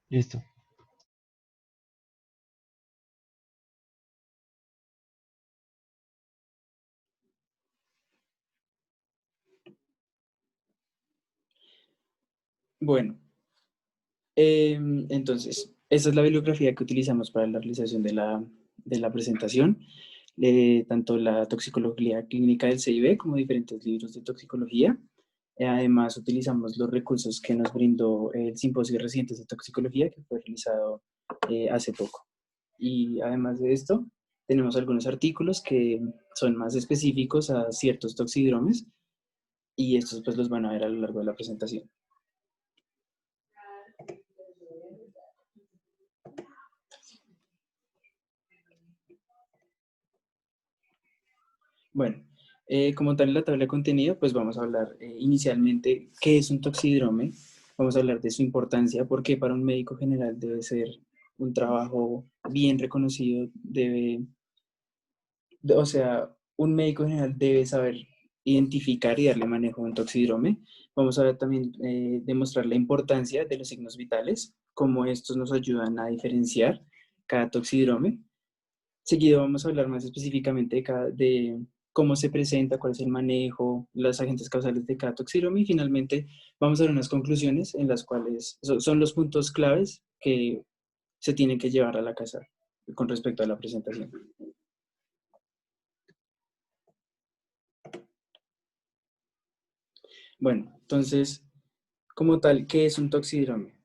Listo. Bueno, entonces, esta es la bibliografía que utilizamos para la realización de la presentación, tanto la toxicología clínica del CIB como diferentes libros de toxicología. Además, utilizamos los recursos que nos brindó el Simposio de Residentes de Toxicología, que fue realizado hace poco. Y además de esto, tenemos algunos artículos que son más específicos a ciertos toxidromes, y estos pues los van a ver a lo largo de la presentación. Bueno, como tal en la tabla de contenido, pues vamos a hablar inicialmente qué es un toxidrome, vamos a hablar de su importancia, porque para un médico general debe ser un trabajo bien reconocido, o sea, un médico general debe saber identificar y darle manejo a un toxidrome. Vamos a ver también demostrar la importancia de los signos vitales, cómo estos nos ayudan a diferenciar cada toxidrome. Seguido vamos a hablar más específicamente de cómo se presenta, cuál es el manejo, los agentes causales de cada toxidrome y finalmente vamos a dar unas conclusiones en las cuales son los puntos claves que se tienen que llevar a la casa con respecto a la presentación. Bueno, entonces, como tal, ¿qué es un toxidrome?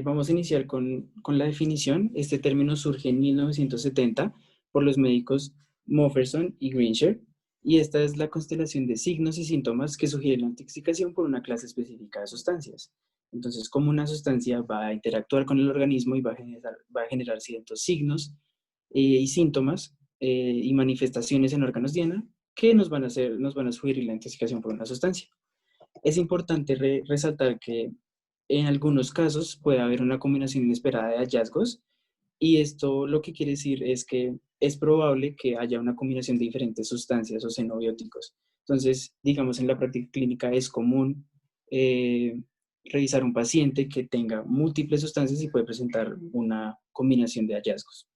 Vamos a iniciar con la definición. Este término surge en 1970 por los médicos Mofferson y Grincher, y esta es la constelación de signos y síntomas que sugieren la intoxicación por una clase específica de sustancias. Entonces, cómo una sustancia va a interactuar con el organismo y va a generar ciertos signos y síntomas y manifestaciones en órganos diana que nos van a sugerir la intoxicación por una sustancia. Es importante resaltar que en algunos casos puede haber una combinación inesperada de hallazgos y esto lo que quiere decir es que es probable que haya una combinación de diferentes sustancias o xenobióticos. Entonces, digamos, en la práctica clínica es común revisar un paciente que tenga múltiples sustancias y puede presentar una combinación de hallazgos.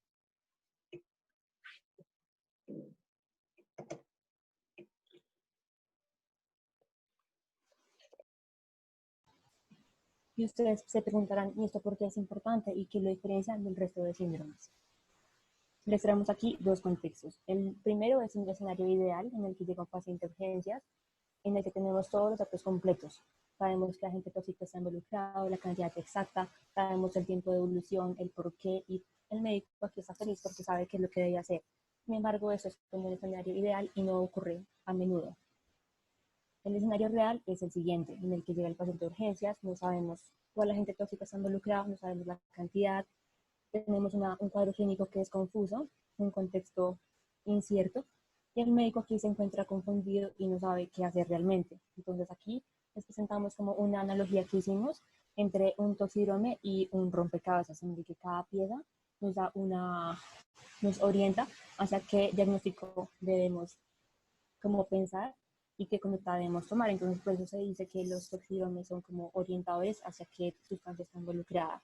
Y ustedes se preguntarán, ¿y esto por qué es importante y qué lo diferencia del resto de síndromes? Les traemos aquí dos contextos. El primero es un escenario ideal en el que llega un paciente a urgencias, en el que tenemos todos los datos completos. Sabemos que el agente tóxico está involucrado, la cantidad exacta, sabemos el tiempo de evolución, el por qué, y el médico aquí está feliz porque sabe qué es lo que debe hacer. Sin embargo, eso es como un escenario ideal y no ocurre a menudo. El escenario real es el siguiente, en el que llega el paciente de urgencias, no sabemos cuál agente tóxico está involucrado, no sabemos la cantidad, tenemos un cuadro clínico que es confuso, un contexto incierto, y el médico aquí se encuentra confundido y no sabe qué hacer realmente. Entonces aquí les presentamos como una analogía que hicimos entre un toxidrome y un rompecabezas, en el que cada pieza nos da nos orienta hacia qué diagnóstico debemos como pensar y qué conducta debemos tomar. Entonces, por eso se dice que los toxidromes son como orientadores hacia qué sustancia está involucrada.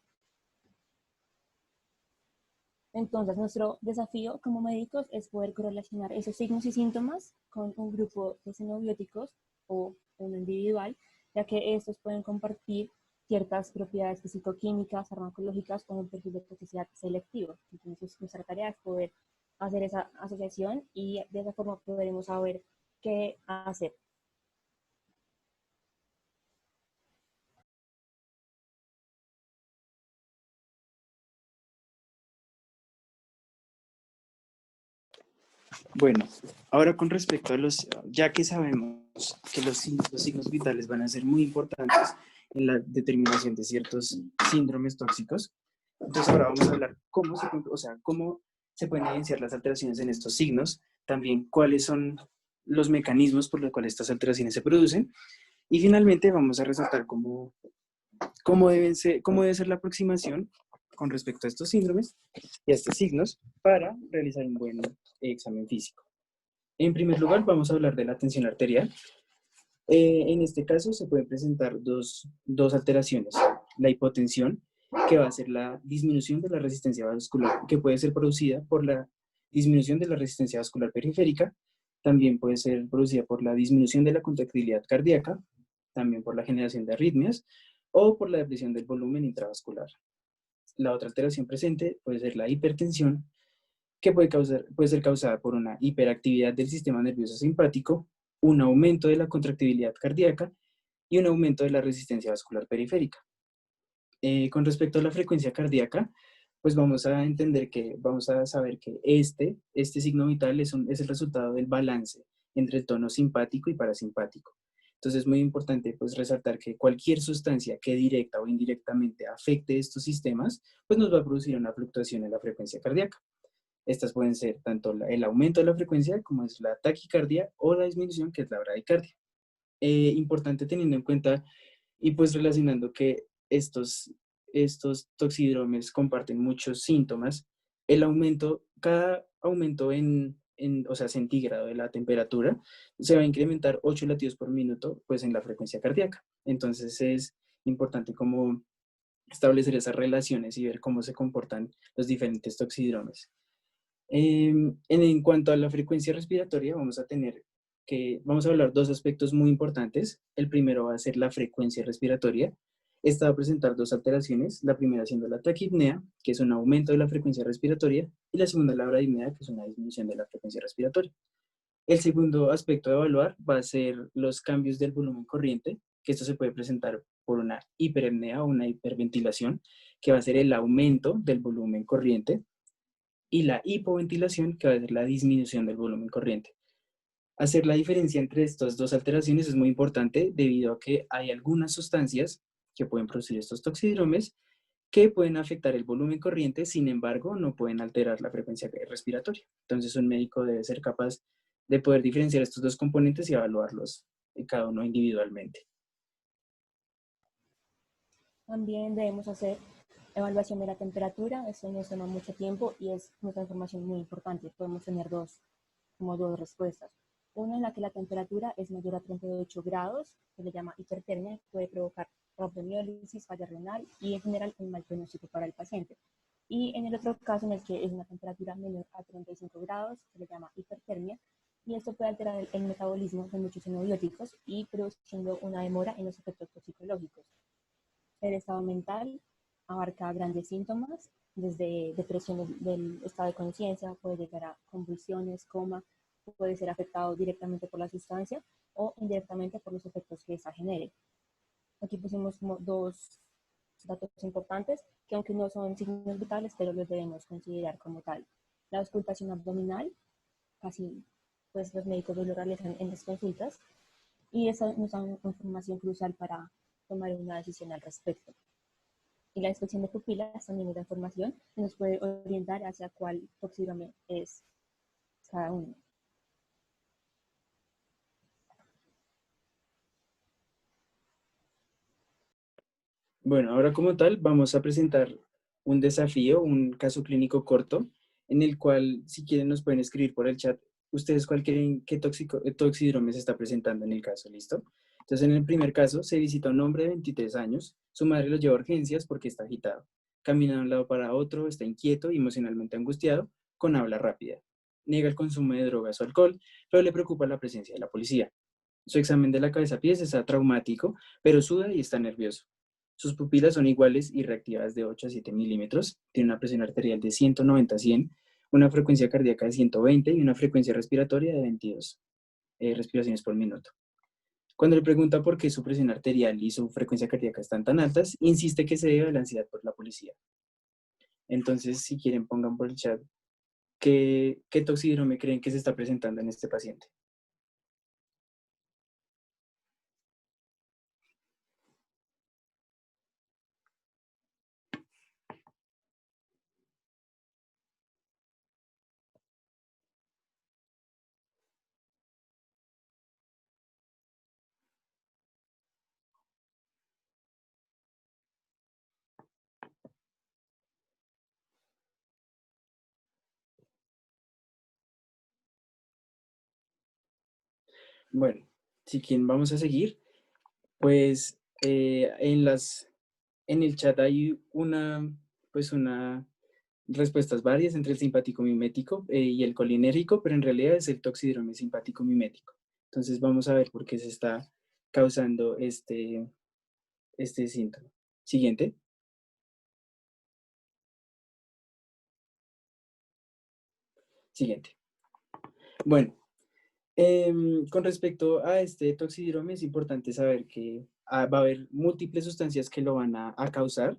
Entonces, nuestro desafío como médicos es poder correlacionar esos signos y síntomas con un grupo de xenobióticos o uno individual, ya que estos pueden compartir ciertas propiedades fisicoquímicas, farmacológicas o un perfil de toxicidad selectivo. Entonces, nuestra tarea es poder hacer esa asociación y de esa forma podremos saber qué hacer. Bueno, ahora con respecto a ya que sabemos que los signos vitales van a ser muy importantes en la determinación de ciertos síndromes tóxicos, entonces ahora vamos a hablar cómo se pueden evidenciar las alteraciones en estos signos, también cuáles son los mecanismos por los cuales estas alteraciones se producen, y finalmente vamos a resaltar cómo debe ser la aproximación con respecto a estos síndromes y a estos signos para realizar un buen examen físico. En primer lugar, vamos a hablar de la tensión arterial. En este caso se pueden presentar dos alteraciones, la hipotensión que va a ser la disminución de la resistencia vascular, que puede ser producida por la disminución de la resistencia vascular periférica, también puede ser producida por la disminución de la contractilidad cardíaca, también por la generación de arritmias o por la depresión del volumen intravascular. La otra alteración presente puede ser la hipertensión, que puede ser causada por una hiperactividad del sistema nervioso simpático, un aumento de la contractibilidad cardíaca y un aumento de la resistencia vascular periférica. Con respecto a la frecuencia cardíaca, pues vamos a entender que, vamos a saber que este signo vital es el resultado del balance entre el tono simpático y parasimpático. Entonces es muy importante pues resaltar que cualquier sustancia que directa o indirectamente afecte estos sistemas, pues nos va a producir una fluctuación en la frecuencia cardíaca. Estas pueden ser tanto el aumento de la frecuencia como es la taquicardia o la disminución que es la bradicardia. Importante teniendo en cuenta y pues relacionando que estos toxidromes comparten muchos síntomas, cada aumento o sea, centígrado de la temperatura, se va a incrementar 8 latidos por minuto, pues en la frecuencia cardíaca. Entonces es importante como establecer esas relaciones y ver cómo se comportan los diferentes toxidromes. En cuanto a la frecuencia respiratoria, vamos a hablar dos aspectos muy importantes. El primero va a ser la frecuencia respiratoria. Esta va a presentar dos alteraciones, la primera siendo la taquipnea, que es un aumento de la frecuencia respiratoria, y la segunda la bradipnea, que es una disminución de la frecuencia respiratoria. El segundo aspecto a evaluar va a ser los cambios del volumen corriente, que esto se puede presentar por una hiperemnea o una hiperventilación, que va a ser el aumento del volumen corriente, y la hipoventilación, que va a ser la disminución del volumen corriente. Hacer la diferencia entre estas dos alteraciones es muy importante debido a que hay algunas sustancias que pueden producir estos toxidromes que pueden afectar el volumen corriente, sin embargo, no pueden alterar la frecuencia respiratoria. Entonces, un médico debe ser capaz de poder diferenciar estos dos componentes y evaluarlos cada uno individualmente. También debemos hacer evaluación de la temperatura, eso nos toma mucho tiempo y es una información muy importante. Podemos tener como dos respuestas. Una en la que la temperatura es mayor a 38 grados, que le llama hipertermia, puede provocar rabdomiólisis, falla renal y en general un mal pronóstico para el paciente. Y en el otro caso en el que es una temperatura menor a 35 grados, se le llama hipertermia, y esto puede alterar el metabolismo de muchos xenobióticos y produciendo una demora en los efectos toxicológicos. El estado mental abarca grandes síntomas, desde depresión del estado de conciencia, puede llegar a convulsiones, coma, puede ser afectado directamente por la sustancia o indirectamente por los efectos que esta genere. Aquí pusimos como dos datos importantes que aunque no son signos vitales, pero los debemos considerar como tal. La auscultación abdominal, casi pues los médicos lo realizan en las consultas y esa nos da información crucial para tomar una decisión al respecto. Y la inspección de pupilas también nos da información que nos puede orientar hacia cuál toxidrome es cada uno. Bueno, ahora como tal vamos a presentar un desafío, un caso clínico corto, en el cual si quieren nos pueden escribir por el chat ustedes cuál creen qué toxidrome se está presentando en el caso, ¿listo? Entonces en el primer caso se visita a un hombre de 23 años, su madre lo lleva a urgencias porque está agitado, camina de un lado para otro, está inquieto y emocionalmente angustiado, con habla rápida. Niega el consumo de drogas o alcohol, pero le preocupa la presencia de la policía. Su examen de la cabeza a pies está traumático, pero suda y está nervioso. Sus pupilas son iguales y reactivadas de 8 a 7 milímetros. Tiene una presión arterial de 190 a 100, una frecuencia cardíaca de 120 y una frecuencia respiratoria de 22 respiraciones por minuto. Cuando le pregunta por qué su presión arterial y su frecuencia cardíaca están tan altas, insiste que se debe a la ansiedad por la policía. Entonces, si quieren, pongan por el chat qué toxidrome creen que se está presentando en este paciente. Bueno, si quieren, vamos a seguir. Pues en el chat hay pues una respuestas varias entre el simpático mimético y el colinérgico, pero en realidad es el toxidrome simpático mimético. Entonces vamos a ver por qué se está causando este síntoma. Siguiente. Siguiente. Bueno, con respecto a este toxidrome es importante saber que va a haber múltiples sustancias que lo van a causar,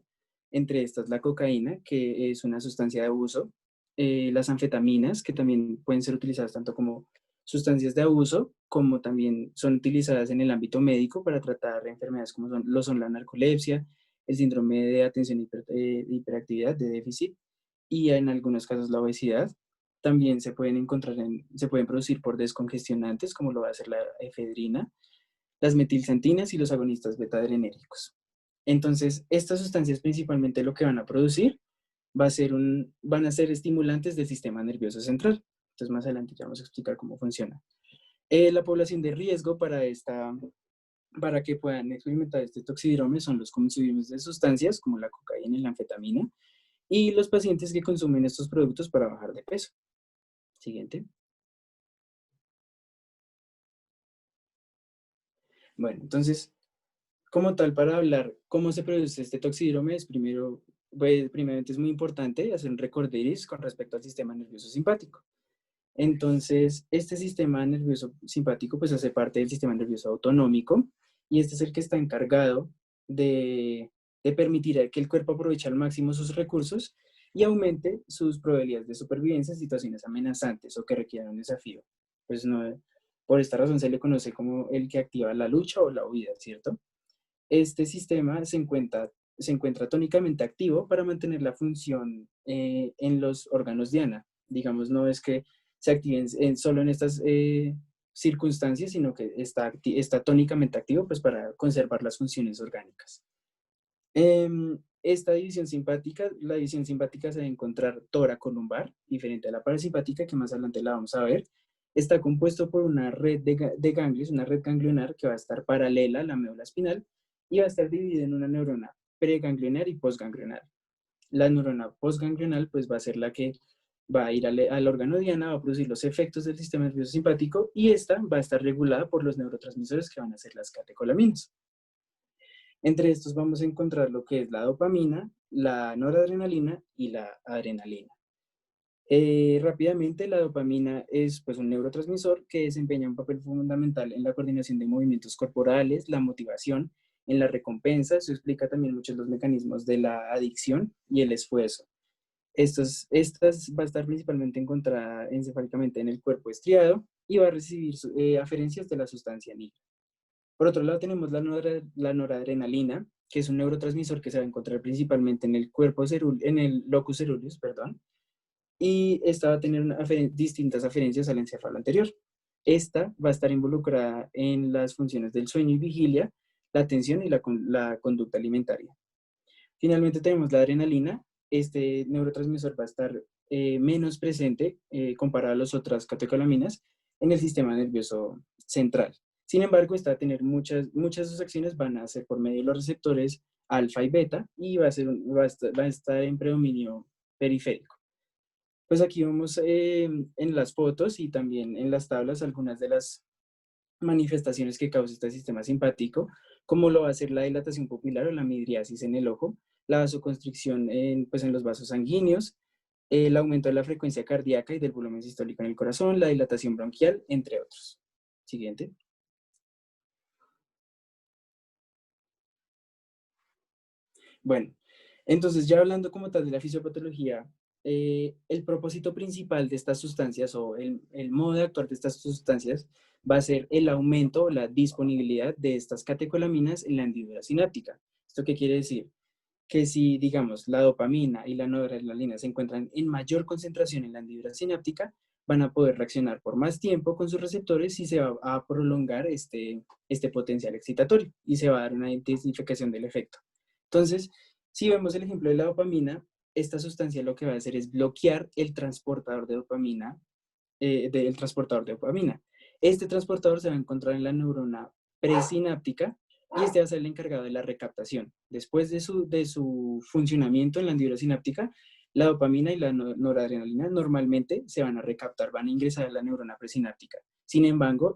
entre estas la cocaína, que es una sustancia de abuso, las anfetaminas, que también pueden ser utilizadas tanto como sustancias de abuso, como también son utilizadas en el ámbito médico para tratar enfermedades como son la narcolepsia, el síndrome de atención de hiperactividad, de déficit, y en algunos casos la obesidad. También se pueden se pueden producir por descongestionantes, como lo va a ser la efedrina, las metilxantinas y los agonistas beta-adrenérgicos. Entonces, estas sustancias principalmente lo que van a producir van a ser estimulantes del sistema nervioso central. Entonces, más adelante ya vamos a explicar cómo funciona. La población de riesgo para que puedan experimentar este toxidrome son los consumidores de sustancias como la cocaína y la anfetamina y los pacientes que consumen estos productos para bajar de peso. Siguiente. Bueno, entonces, como tal, para hablar cómo se produce este toxidrome, primeramente es muy importante hacer un recorderis con respecto al sistema nervioso simpático. Entonces, este sistema nervioso simpático pues hace parte del sistema nervioso autonómico y este es el que está encargado de permitir que el cuerpo aproveche al máximo sus recursos y aumente sus probabilidades de supervivencia en situaciones amenazantes o que requieran un desafío. Pues no, por esta razón se le conoce como el que activa la lucha o la huida, ¿cierto? Este sistema se encuentra tónicamente activo para mantener la función en los órganos diana. Digamos, no es que se activen solo en estas circunstancias, sino que está tónicamente activo pues, para conservar las funciones orgánicas. Esta división simpática, la división simpática se va a encontrar toracolumbar, diferente a la parasimpática, que más adelante la vamos a ver. Está compuesto por una red de ganglios, una red ganglionar que va a estar paralela a la médula espinal y va a estar dividida en una neurona preganglionar y postganglionar. La neurona postganglional pues va a ser la que va a ir al órgano diana, va a producir los efectos del sistema nervioso simpático y esta va a estar regulada por los neurotransmisores que van a ser las catecolaminas. Entre estos vamos a encontrar lo que es la dopamina, la noradrenalina y la adrenalina. Rápidamente, la dopamina es pues, un neurotransmisor que desempeña un papel fundamental en la coordinación de movimientos corporales, la motivación, en la recompensa. Eso explica también muchos los mecanismos de la adicción y el esfuerzo. Estas va a estar principalmente encontrada encefálicamente en el cuerpo estriado y va a recibir aferencias de la sustancia negra. Por otro lado, tenemos la noradrenalina, que es un neurotransmisor que se va a encontrar principalmente en el en el locus ceruleus, perdón, y esta va a tener distintas aferencias al encéfalo anterior. Esta va a estar involucrada en las funciones del sueño y vigilia, la atención y la conducta alimentaria. Finalmente tenemos la adrenalina. Este neurotransmisor va a estar menos presente comparado a las otras catecolaminas en el sistema nervioso central. Sin embargo, esta va a tener muchas de sus acciones van a ser por medio de los receptores alfa y beta y va a estar en predominio periférico. Pues aquí vemos en las fotos y también en las tablas algunas de las manifestaciones que causa este sistema simpático, como lo va a ser la dilatación pupilar o la midriasis en el ojo, la vasoconstricción pues en los vasos sanguíneos, el aumento de la frecuencia cardíaca y del volumen sistólico en el corazón, la dilatación bronquial, entre otros. Siguiente. Bueno, entonces ya hablando como tal de la fisiopatología, el propósito principal de estas sustancias o el modo de actuar de estas sustancias va a ser el aumento o la disponibilidad de estas catecolaminas en la hendidura sináptica. ¿Esto qué quiere decir? Que si, digamos, la dopamina y la noradrenalina se encuentran en mayor concentración en la hendidura sináptica, van a poder reaccionar por más tiempo con sus receptores y se va a prolongar este potencial excitatorio y se va a dar una intensificación del efecto. Entonces, si vemos el ejemplo de la dopamina, esta sustancia lo que va a hacer es bloquear el transportador de dopamina, transportador de dopamina. Este transportador se va a encontrar en la neurona presináptica y este va a ser el encargado de la recaptación. Después de su funcionamiento en la hendidura sináptica, la dopamina y la noradrenalina normalmente se van a recaptar, van a ingresar a la neurona presináptica. Sin embargo,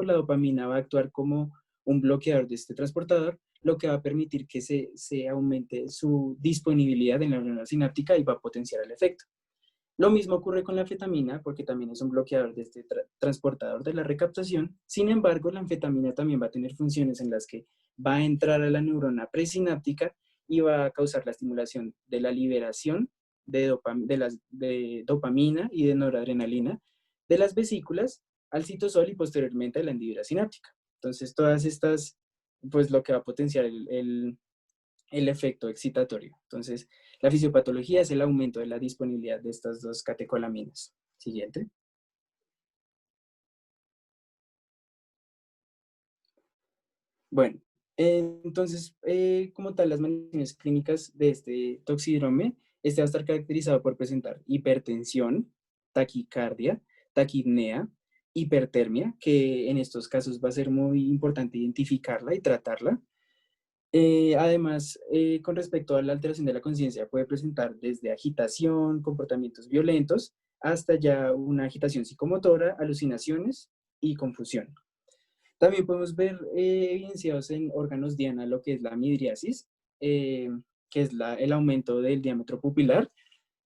la dopamina va a actuar como un bloqueador de este transportador, lo que va a permitir que se aumente su disponibilidad en la neurona sináptica y va a potenciar el efecto. Lo mismo ocurre con la anfetamina, porque también es un bloqueador de este transportador de la recaptación. Sin embargo, la anfetamina también va a tener funciones en las que va a entrar a la neurona presináptica y va a causar la estimulación de la liberación de dopamina y de noradrenalina de las vesículas al citosol y posteriormente a la hendidura sináptica. Entonces, todas estas, pues lo que va a potenciar el efecto excitatorio. Entonces, la fisiopatología es el aumento de la disponibilidad de estas dos catecolaminas. Siguiente. Bueno, entonces, como tal, las manifestaciones clínicas de este toxidrome, este va a estar caracterizado por presentar hipertensión, taquicardia, taquipnea, hipertermia, que en estos casos va a ser muy importante identificarla y tratarla. Además, con respecto a la alteración de la conciencia, puede presentar desde agitación, comportamientos violentos, hasta ya una agitación psicomotora, alucinaciones y confusión. También podemos ver evidenciados en órganos diana lo que es la midriasis, que es el aumento del diámetro pupilar.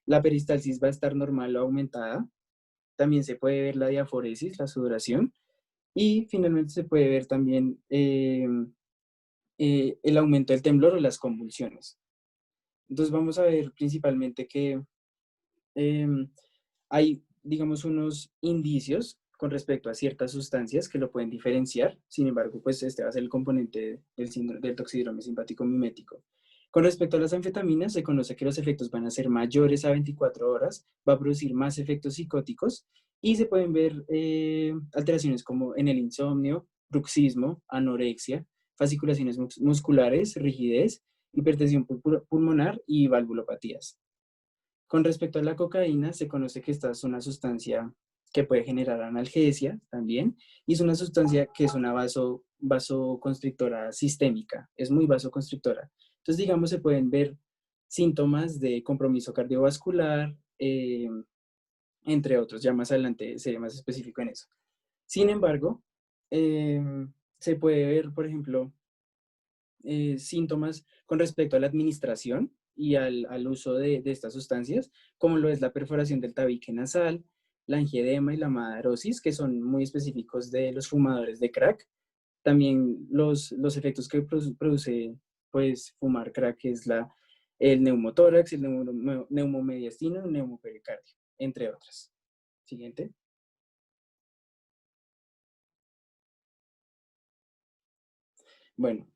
La peristalsis va a estar normal o aumentada. También se puede ver la diaforesis, la sudoración. Y finalmente se puede ver también el aumento del temblor o las convulsiones. Entonces vamos a ver principalmente que hay, digamos, unos indicios con respecto a ciertas sustancias que lo pueden diferenciar. Sin embargo, pues este va a ser el componente del toxidrome simpático mimético. Con respecto a las anfetaminas, se conoce que los efectos van a ser mayores a 24 horas, va a producir más efectos psicóticos y se pueden ver alteraciones como en el insomnio, bruxismo, anorexia, fasciculaciones musculares, rigidez, hipertensión pulmonar y valvulopatías. Con respecto a la cocaína, se conoce que esta es una sustancia que puede generar analgesia también, y es una sustancia que es una vasoconstrictora sistémica, es muy vasoconstrictora. Entonces, digamos, se pueden ver síntomas de compromiso cardiovascular, entre otros. Ya más adelante seré más específico en eso. Sin embargo, eh, se puede ver, por ejemplo, síntomas con respecto a la administración y al uso de estas sustancias, como lo es la perforación del tabique nasal, la angedema y la madarosis, que son muy específicos de los fumadores de crack. También los efectos que produce pues, fumar crack, que es el neumotórax, el neumomediastino, el neumopericardio, entre otras. Siguiente. Bueno,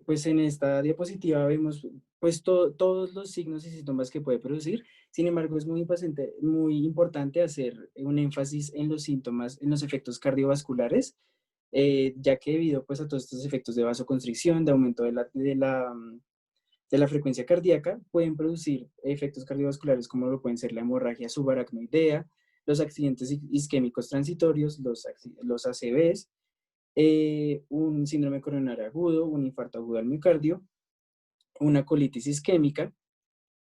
pues en esta diapositiva vemos pues todos los signos y síntomas que puede producir. Sin embargo, es muy importante hacer un énfasis en los síntomas, en los efectos cardiovasculares, ya que debido pues a todos estos efectos de vasoconstricción, de aumento de la frecuencia cardíaca, pueden producir efectos cardiovasculares como lo pueden ser la hemorragia subaracnoidea, los accidentes isquémicos transitorios, los ACVs, un síndrome coronario agudo, un infarto agudo al miocardio, una colitis isquémica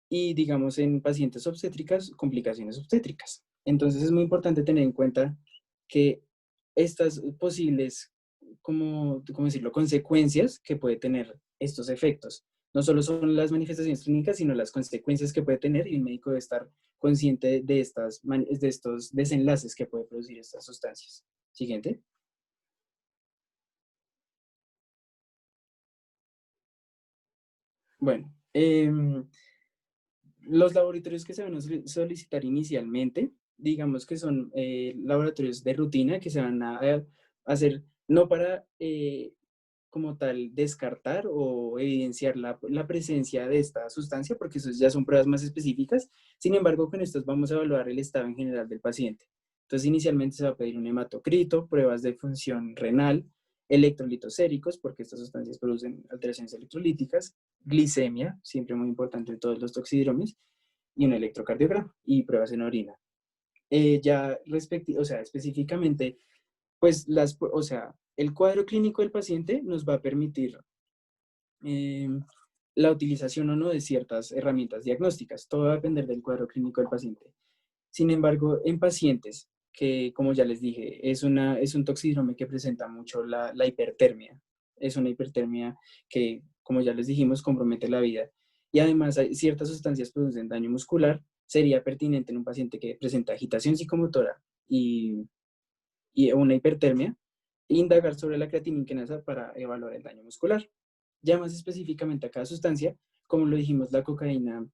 y, digamos, en pacientes obstétricas, complicaciones obstétricas. Entonces es muy importante tener en cuenta que estas posibles, ¿cómo decirlo?, consecuencias que puede tener estos efectos. No solo son las manifestaciones clínicas, sino las consecuencias que puede tener y el médico debe estar consciente de estos desenlaces que puede producir estas sustancias. Siguiente. Bueno, los laboratorios que se van a solicitar inicialmente, digamos que son laboratorios de rutina que se van a hacer no para como tal descartar o evidenciar la presencia de esta sustancia, porque eso ya son pruebas más específicas. Sin embargo, con estos vamos a evaluar el estado en general del paciente. Entonces, inicialmente se va a pedir un hematocrito, pruebas de función renal, electrolitos séricos, porque estas sustancias producen alteraciones electrolíticas, glicemia, siempre muy importante en todos los toxidromes, y un electrocardiograma y pruebas en orina. O sea, específicamente, pues o sea, el cuadro clínico del paciente nos va a permitir eh, la utilización o no de ciertas herramientas diagnósticas. Todo va a depender del cuadro clínico del paciente. Sin embargo, en pacientes que, como ya les dije, es un toxidrome que presenta mucho la hipertermia. Es una hipertermia que, como ya les dijimos, compromete la vida. Y además, hay ciertas sustancias producen daño muscular. Sería pertinente en un paciente que presenta agitación psicomotora y una hipertermia, indagar sobre la creatinina para evaluar el daño muscular. Ya más específicamente a cada sustancia, como lo dijimos, la cocaína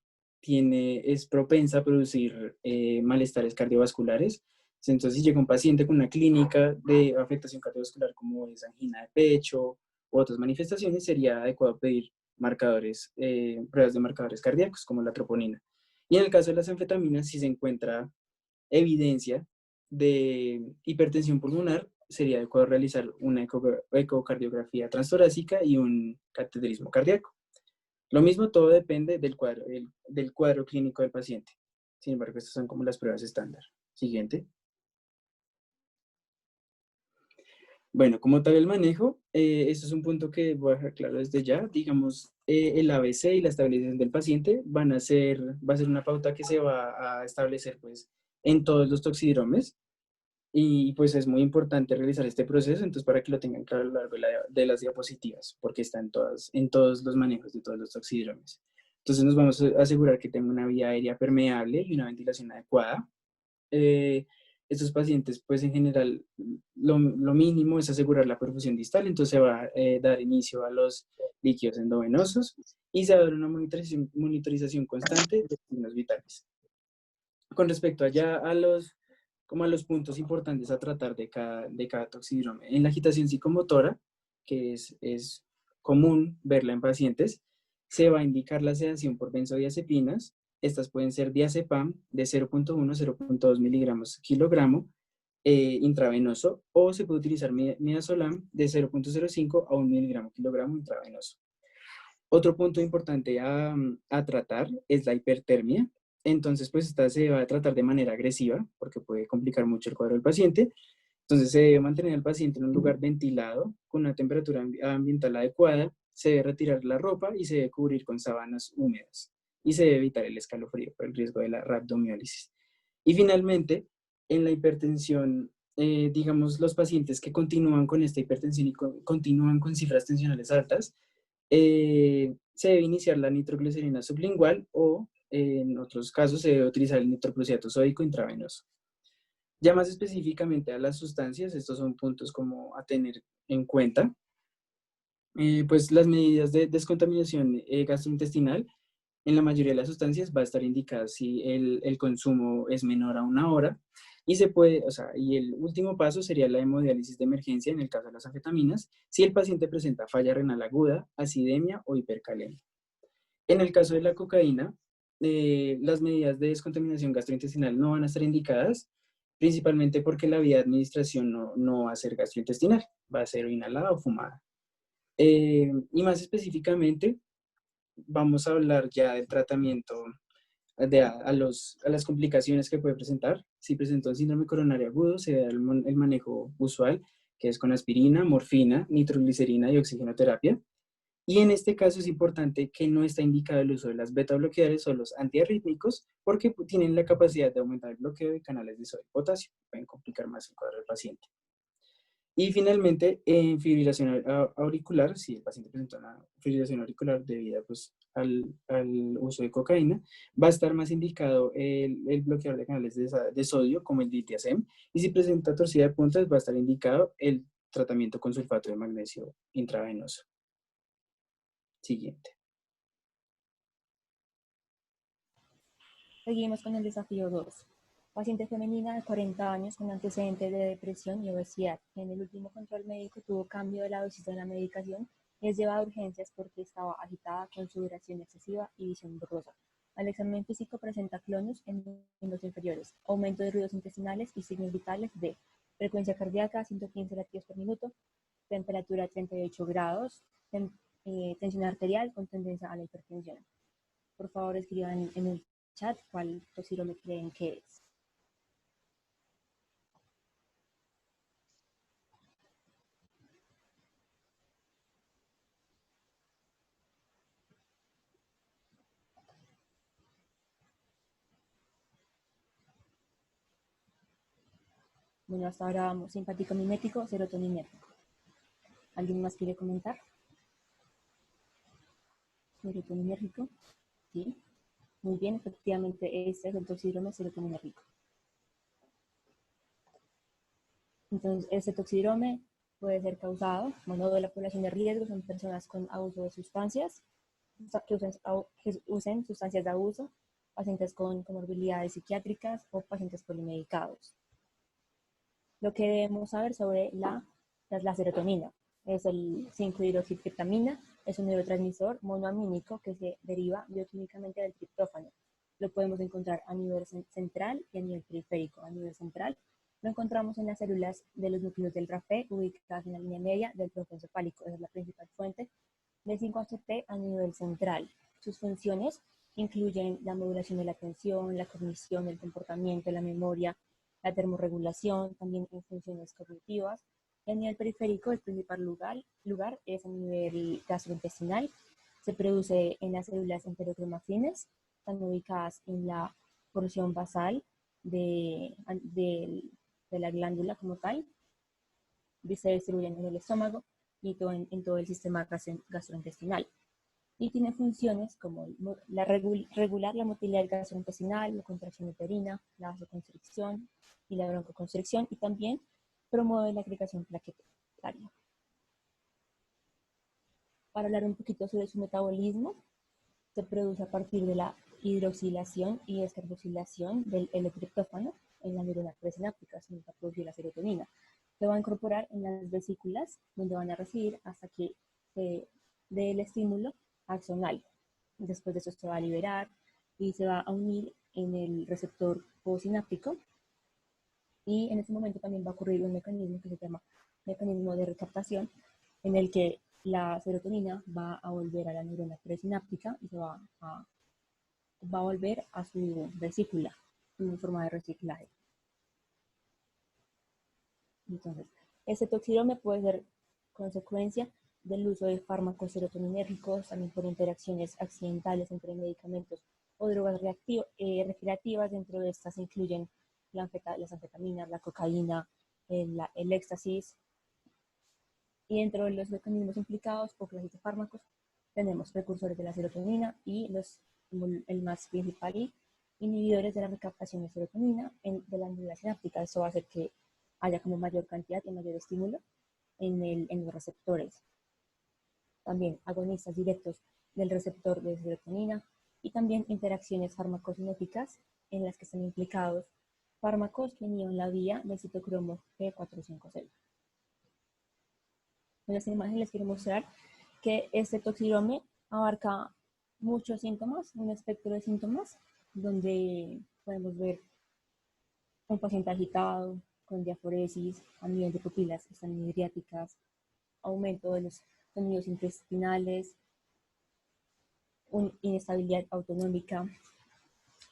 es propensa a producir malestares cardiovasculares. Entonces, si llega un paciente con una clínica de afectación cardiovascular como es angina de pecho u otras manifestaciones, sería adecuado pedir pruebas de marcadores cardíacos como la troponina. Y en el caso de las anfetaminas, si se encuentra evidencia de hipertensión pulmonar, sería adecuado realizar una ecocardiografía transtorácica y un cateterismo cardíaco. Lo mismo, todo depende del cuadro clínico del paciente. Sin embargo, estas son como las pruebas estándar. Siguiente. Bueno, como tal el manejo, esto es un punto que voy a dejar claro desde ya. Digamos, el ABC y la estabilización del paciente va a ser una pauta que se va a establecer pues, en todos los toxidromes. Y pues es muy importante realizar este proceso, entonces para que lo tengan claro a lo largo de las diapositivas, porque está en todos los manejos de todos los toxidromes. Entonces nos vamos a asegurar que tenga una vía aérea permeable y una ventilación adecuada. Eh, Estos pacientes, pues en general, lo mínimo es asegurar la perfusión distal, entonces se va a dar inicio a los líquidos endovenosos y se va a dar una monitorización constante de signos vitales. Con respecto allá como a los puntos importantes a tratar de cada toxidrome. En la agitación psicomotora, que es común verla en pacientes, se va a indicar la sedación por benzodiazepinas. Estas pueden ser diazepam de 0.1 a 0.2 miligramos kilogramo intravenoso, o se puede utilizar midazolam de 0.05 a 1 miligramo kilogramo intravenoso. Otro punto importante a tratar es la hipertermia. Entonces, pues esta se va a tratar de manera agresiva porque puede complicar mucho el cuadro del paciente. Entonces, se debe mantener al paciente en un lugar ventilado, con una temperatura ambiental adecuada, se debe retirar la ropa y se debe cubrir con sábanas húmedas. Y se debe evitar el escalofrío por el riesgo de la rhabdomiólisis. Y finalmente, en la hipertensión, digamos, los pacientes que continúan con esta hipertensión y continúan con cifras tensionales altas, se debe iniciar la nitroglicerina sublingual o en otros casos se debe utilizar el nitroprusiato sódico intravenoso. Ya más específicamente a las sustancias, estos son puntos como a tener en cuenta. Pues las medidas de descontaminación gastrointestinal en la mayoría de las sustancias va a estar indicada si el consumo es menor a 1 hora y se puede, o sea, y el último paso sería la hemodiálisis de emergencia en el caso de las anfetaminas, si el paciente presenta falla renal aguda, acidemia o hipercalemia. En el caso de la cocaína, las medidas de descontaminación gastrointestinal no van a estar indicadas, principalmente porque la vía de administración no va a ser gastrointestinal, va a ser inhalada o fumada. Y más específicamente, vamos a hablar ya del tratamiento a las complicaciones que puede presentar. Si presenta un síndrome coronario agudo, se da el manejo usual, que es con aspirina, morfina, nitroglicerina y oxigenoterapia. Y en este caso es importante que no está indicado el uso de las beta bloqueadores o los antiarrítmicos porque tienen la capacidad de aumentar el bloqueo de canales de sodio y potasio. Pueden complicar más el cuadro del paciente. Y finalmente, en fibrilación auricular, si el paciente presenta una fibrilación auricular debida pues, al uso de cocaína, va a estar más indicado el bloqueador de canales de sodio, como el diltiazem, y si presenta torcida de puntas, va a estar indicado el tratamiento con sulfato de magnesio intravenoso. Siguiente. Seguimos con el desafío 2. Paciente femenina de 40 años con antecedentes de depresión y obesidad. En el último control médico tuvo cambio de la dosis de la medicación y es llevada a urgencias porque estaba agitada con sudoración excesiva y visión borrosa. Al examen físico presenta clonios en miembros inferiores, aumento de ruidos intestinales y signos vitales de frecuencia cardíaca 115 latidos por minuto, temperatura 38 grados, tensión arterial con tendencia a la hipertensión. Por favor, escriban en el chat cuál toxidrome creen que es. Bueno, hasta ahora vamos simpático mimético, serotoninérgico. ¿Alguien más quiere comentar? Serotoninérgico, sí. Muy bien, efectivamente, este es el toxidrome serotoninérgico. Entonces, este toxidrome puede ser causado, bueno, de la población de riesgo son personas con abuso de sustancias, que usen sustancias de abuso, pacientes con comorbilidades psiquiátricas o pacientes polimedicados. Lo que debemos saber sobre la serotonina es el 5-hidroxitriptamina, es un neurotransmisor monoamínico que se deriva bioquímicamente del triptófano. Lo podemos encontrar a nivel central y a nivel periférico. A nivel central lo encontramos en las células de los núcleos del RAFE ubicadas en la línea media del tronco encefálico. Esa es la principal fuente de 5-HT a nivel central. Sus funciones incluyen la modulación de la atención, la cognición, el comportamiento, la memoria, la termorregulación, también en funciones cognitivas. Y a nivel periférico, el principal lugar es a nivel gastrointestinal. Se produce en las células enterocromafines, están ubicadas en la porción basal de la glándula como tal, y se distribuyen en el estómago y en todo el sistema gastrointestinal. Y tiene funciones como regular la motilidad gastrointestinal, la contracción uterina, la vasoconstricción y la broncoconstricción, y también promueve la agregación plaquetaria. Para hablar un poquito sobre su metabolismo, se produce a partir de la hidroxilación y descarboxilación del L-triptófano en la neurona presináptica, se va a producir la serotonina. Se va a incorporar en las vesículas, donde van a recibir hasta que se dé el estímulo axonal. Después de eso se va a liberar y se va a unir en el receptor postsináptico, y en ese momento también va a ocurrir un mecanismo que se llama mecanismo de recaptación, en el que la serotonina va a volver a la neurona presináptica y se va a volver a su vesícula en forma de reciclaje. Entonces, este toxidrome puede ser consecuencia del uso de fármacos serotoninérgicos, también por interacciones accidentales entre medicamentos o drogas recreativas. Dentro de estas se incluyen las anfetaminas, la cocaína, el éxtasis. Y dentro de los mecanismos implicados por clases de fármacos tenemos precursores de la serotonina y el más principal, inhibidores de la recaptación de serotonina de la médula sináptica. Eso va a hacer que haya como mayor cantidad y mayor estímulo en los receptores. También agonistas directos del receptor de serotonina y también interacciones farmacocinéticas en las que están implicados fármacos que inhiben la vía del citocromo P450. En esta imagen les quiero mostrar que este toxidrome abarca muchos síntomas, un espectro de síntomas, donde podemos ver un paciente agitado, con diaforesis, a nivel de pupilas están midriáticas, aumento de los sonidos intestinales, una inestabilidad autonómica,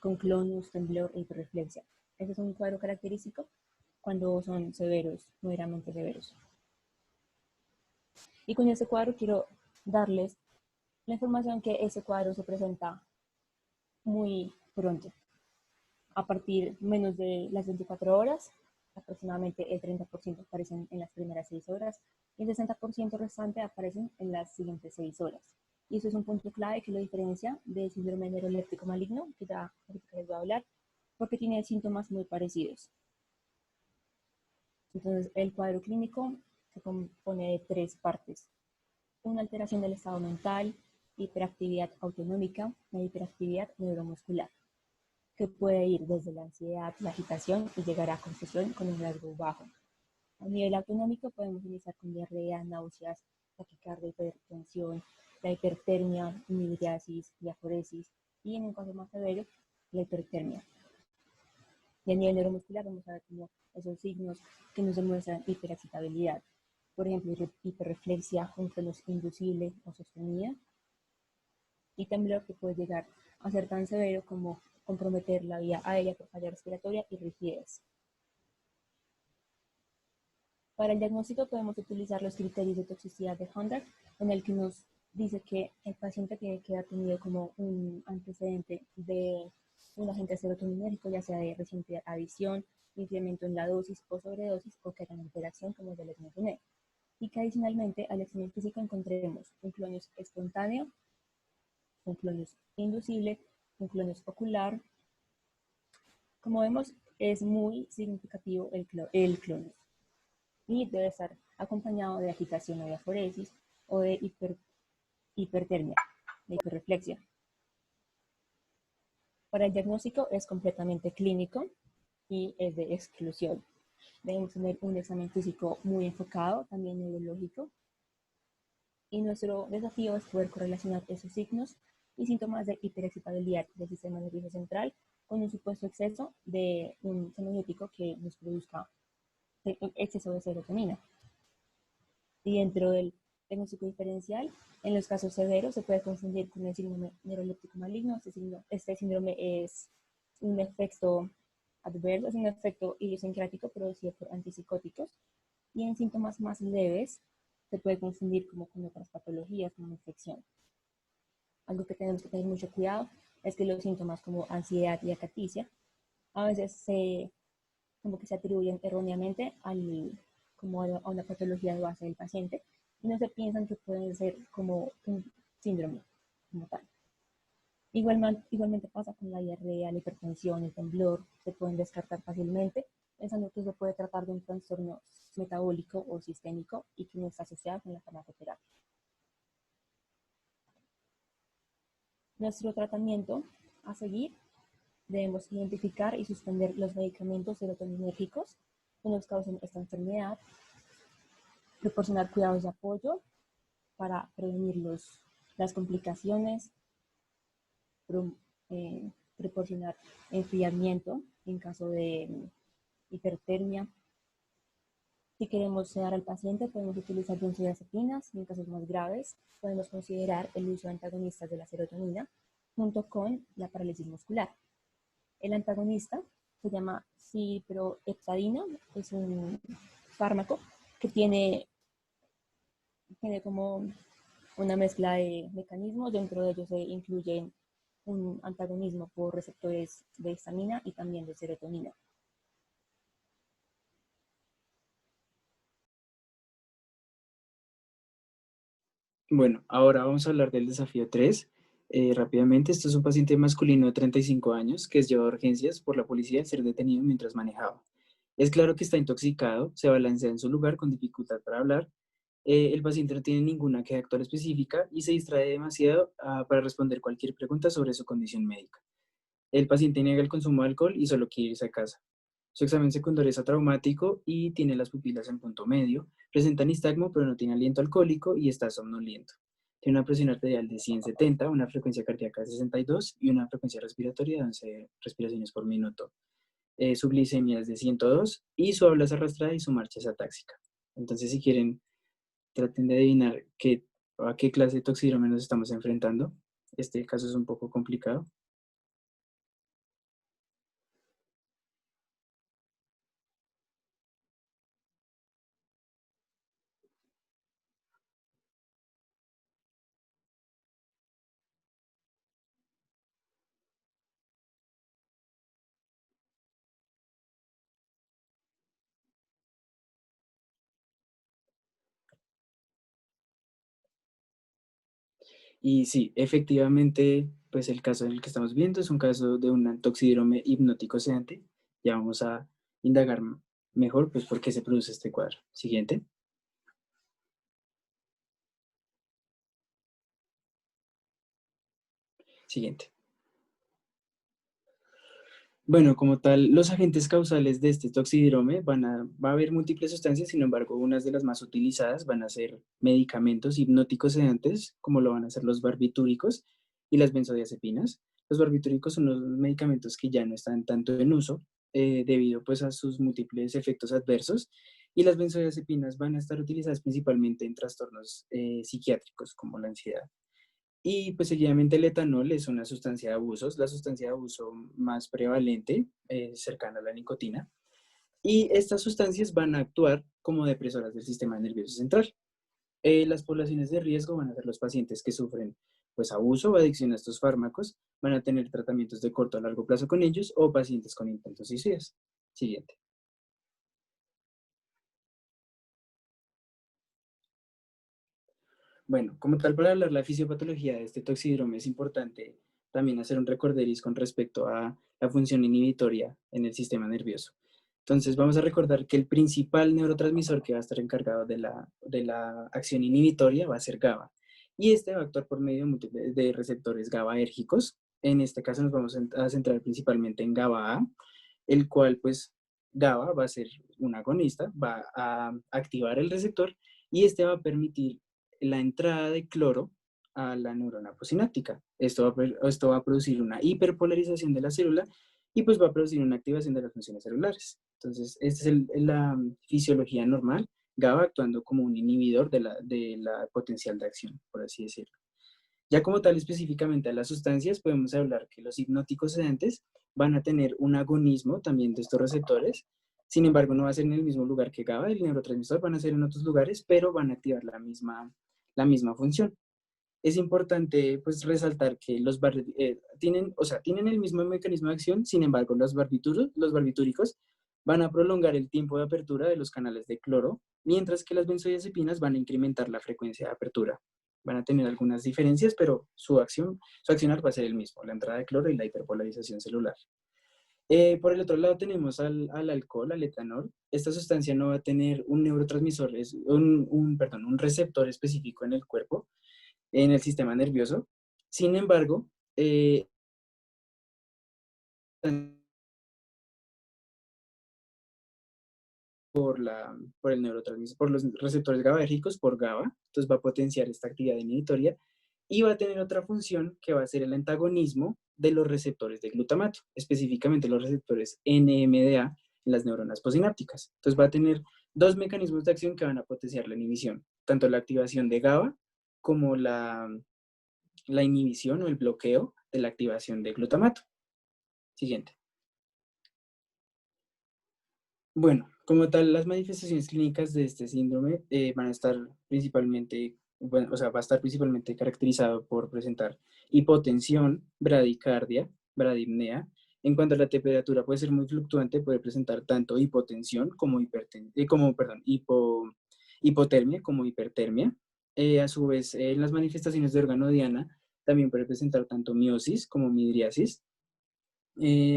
con clonus, temblor e hiperreflexia. Ese es un cuadro característico cuando son severos, moderadamente severos. Y con este cuadro quiero darles la información que ese cuadro se presenta muy pronto. A partir menos de las 24 horas, aproximadamente el 30% aparecen en las primeras 6 horas y el 60% restante aparecen en las siguientes 6 horas. Y eso es un punto clave que lo diferencia del síndrome neuroléptico maligno, que ya les voy a hablar, porque tiene síntomas muy parecidos. Entonces, el cuadro clínico se compone de 3 partes: una alteración del estado mental, hiperactividad autonómica e hiperactividad neuromuscular, que puede ir desde la ansiedad, la agitación y llegar a confusión con un rasgo bajo. A nivel autonómico podemos iniciar con diarrea, náuseas, taquicardia, hipertensión, la hipertermia, migriasis, diaforesis y en un caso más severo, la hipertermia. Y a nivel neuromuscular vamos a ver como esos signos que nos demuestran hiperexcitabilidad. Por ejemplo, hiperreflexia, un clonus inducible o sostenida, y temblor, que puede llegar a ser tan severo como comprometer la vía aérea por falla respiratoria y rigidez. Para el diagnóstico podemos utilizar los criterios de toxicidad de Hunter, en el que nos dice que el paciente tiene que haber tenido como un antecedente de un agente serotoninérgico, ya sea de reciente adición, incremento en la dosis o sobredosis o que haya una alteración, como ya les mencioné. Y que adicionalmente al examen físico encontremos un clonus espontáneo, un clonus inducible, un clonus ocular. Como vemos, es muy significativo el clonus y debe estar acompañado de agitación o diaforesis o de hipertermia, de hiperreflexia. Para el diagnóstico es completamente clínico y es de exclusión. Debemos tener un examen físico muy enfocado, también neurológico, y nuestro desafío es poder correlacionar esos signos y síntomas de hiperexcitabilidad del sistema nervioso central con un supuesto exceso de un semiótico que nos produzca exceso de serotonina. Y dentro del diagnóstico diferencial, en los casos severos se puede confundir con el síndrome neuroléptico maligno. Este síndrome es un efecto adverso, es un efecto idiosincrático producido por antipsicóticos. Y en síntomas más leves se puede confundir como con otras patologías, como infección. Algo que tenemos que tener mucho cuidado es que los síntomas como ansiedad y acaticia a veces como que se atribuyen erróneamente como a una patología de base del paciente y no se piensan que pueden ser como un síndrome como tal. Igualmente pasa con la diarrea, la hipertensión, el temblor, se pueden descartar fácilmente, pensando que se puede tratar de un trastorno metabólico o sistémico y que no está asociado con la farmacoterapia. Nuestro tratamiento a seguir, debemos identificar y suspender los medicamentos serotoninérgicos que nos causen esta enfermedad, proporcionar cuidados de apoyo para prevenir las complicaciones, proporcionar enfriamiento en caso de hipertermia. Si queremos sedar al paciente, podemos utilizar benzodiazepinas y en casos más graves podemos considerar el uso de antagonistas de la serotonina junto con la parálisis muscular. El antagonista se llama ciproheptadina, es un fármaco que tiene como una mezcla de mecanismos, dentro de ellos se incluyen un antagonismo por receptores de histamina y también de serotonina. Bueno, ahora vamos a hablar del desafío 3. Rápidamente, esto es un paciente masculino de 35 años que es llevado a urgencias por la policía al ser detenido mientras manejaba. Es claro que está intoxicado, se balancea en su lugar con dificultad para hablar. El paciente no tiene ninguna queja actual específica y se distrae demasiado para responder cualquier pregunta sobre su condición médica. El paciente niega el consumo de alcohol y solo quiere irse a casa. Su examen secundario es atraumático y tiene las pupilas en punto medio, presenta nistagmo pero no tiene aliento alcohólico y está somnoliento. Tiene una presión arterial de 170, una frecuencia cardíaca de 62 y una frecuencia respiratoria de 11 respiraciones por minuto. Su glicemia es de 102 y su habla es arrastrada y su marcha es atáxica. Entonces, si quieren, traten de adivinar a qué clase de toxidromia nos estamos enfrentando. Este caso es un poco complicado. Y sí, efectivamente, pues el caso en el que estamos viendo es un caso de un toxidrome hipnótico sedante. Ya vamos a indagar mejor, pues, por qué se produce este cuadro. Siguiente. Siguiente. Bueno, como tal, los agentes causales de este toxidrome va a haber múltiples sustancias, sin embargo, unas de las más utilizadas van a ser medicamentos hipnóticos sedantes, como lo van a ser los barbitúricos y las benzodiazepinas. Los barbitúricos son los medicamentos que ya no están tanto en uso debido pues a sus múltiples efectos adversos y las benzodiazepinas van a estar utilizadas principalmente en trastornos psiquiátricos como la ansiedad. Y pues seguidamente el etanol es una sustancia de abusos, la sustancia de abuso más prevalente, cercana a la nicotina. Y estas sustancias van a actuar como depresoras del sistema nervioso central. Las poblaciones de riesgo van a ser los pacientes que sufren pues abuso o adicción a estos fármacos, van a tener tratamientos de corto a largo plazo con ellos o pacientes con intentos suicidas. Siguiente. Bueno, como tal, para hablar la fisiopatología de este toxidrome es importante también hacer un recorderis con respecto a la función inhibitoria en el sistema nervioso. Entonces, vamos a recordar que el principal neurotransmisor que va a estar encargado de la acción inhibitoria va a ser GABA. Y este va a actuar por medio de receptores GABAérgicos. En este caso nos vamos a centrar principalmente en GABA-A, el cual pues GABA va a ser un agonista, va a activar el receptor y este va a permitir la entrada de cloro a la neurona posináptica. Esto va a producir una hiperpolarización de la célula y pues va a producir una activación de las funciones celulares. Entonces, esta es la fisiología normal, GABA actuando como un inhibidor de la potencial de acción, por así decirlo. Ya como tal, específicamente a las sustancias, podemos hablar que los hipnóticos sedantes van a tener un agonismo también de estos receptores. Sin embargo, no va a ser en el mismo lugar que GABA, el neurotransmisor, van a ser en otros lugares, pero van a activar la misma función. Es importante pues resaltar que tienen el mismo mecanismo de acción, sin embargo, los barbitúricos van a prolongar el tiempo de apertura de los canales de cloro, mientras que las benzodiazepinas van a incrementar la frecuencia de apertura. Van a tener algunas diferencias, pero su accionar va a ser el mismo, la entrada de cloro y la hiperpolarización celular. Por el otro lado tenemos al alcohol, al etanol. Esta sustancia no va a tener un neurotransmisor, un receptor específico en el cuerpo, en el sistema nervioso. Sin embargo, por el neurotransmisor, por los receptores GABAérgicos, por GABA, entonces va a potenciar esta actividad inhibitoria y va a tener otra función que va a ser el antagonismo de los receptores de glutamato, específicamente los receptores NMDA en las neuronas posinápticas. Entonces va a tener dos mecanismos de acción que van a potenciar la inhibición, tanto la activación de GABA como la inhibición o el bloqueo de la activación de glutamato. Siguiente. Bueno, como tal, las manifestaciones clínicas de este síndrome van a estar principalmente, bueno, o sea, va a estar principalmente caracterizado por presentar hipotensión, bradicardia, bradipnea. En cuanto a la temperatura, puede ser muy fluctuante, puede presentar tanto hipotensión como, hipotermia como hipertermia. A su vez, en las manifestaciones de órgano diana también puede presentar tanto miosis como midriasis.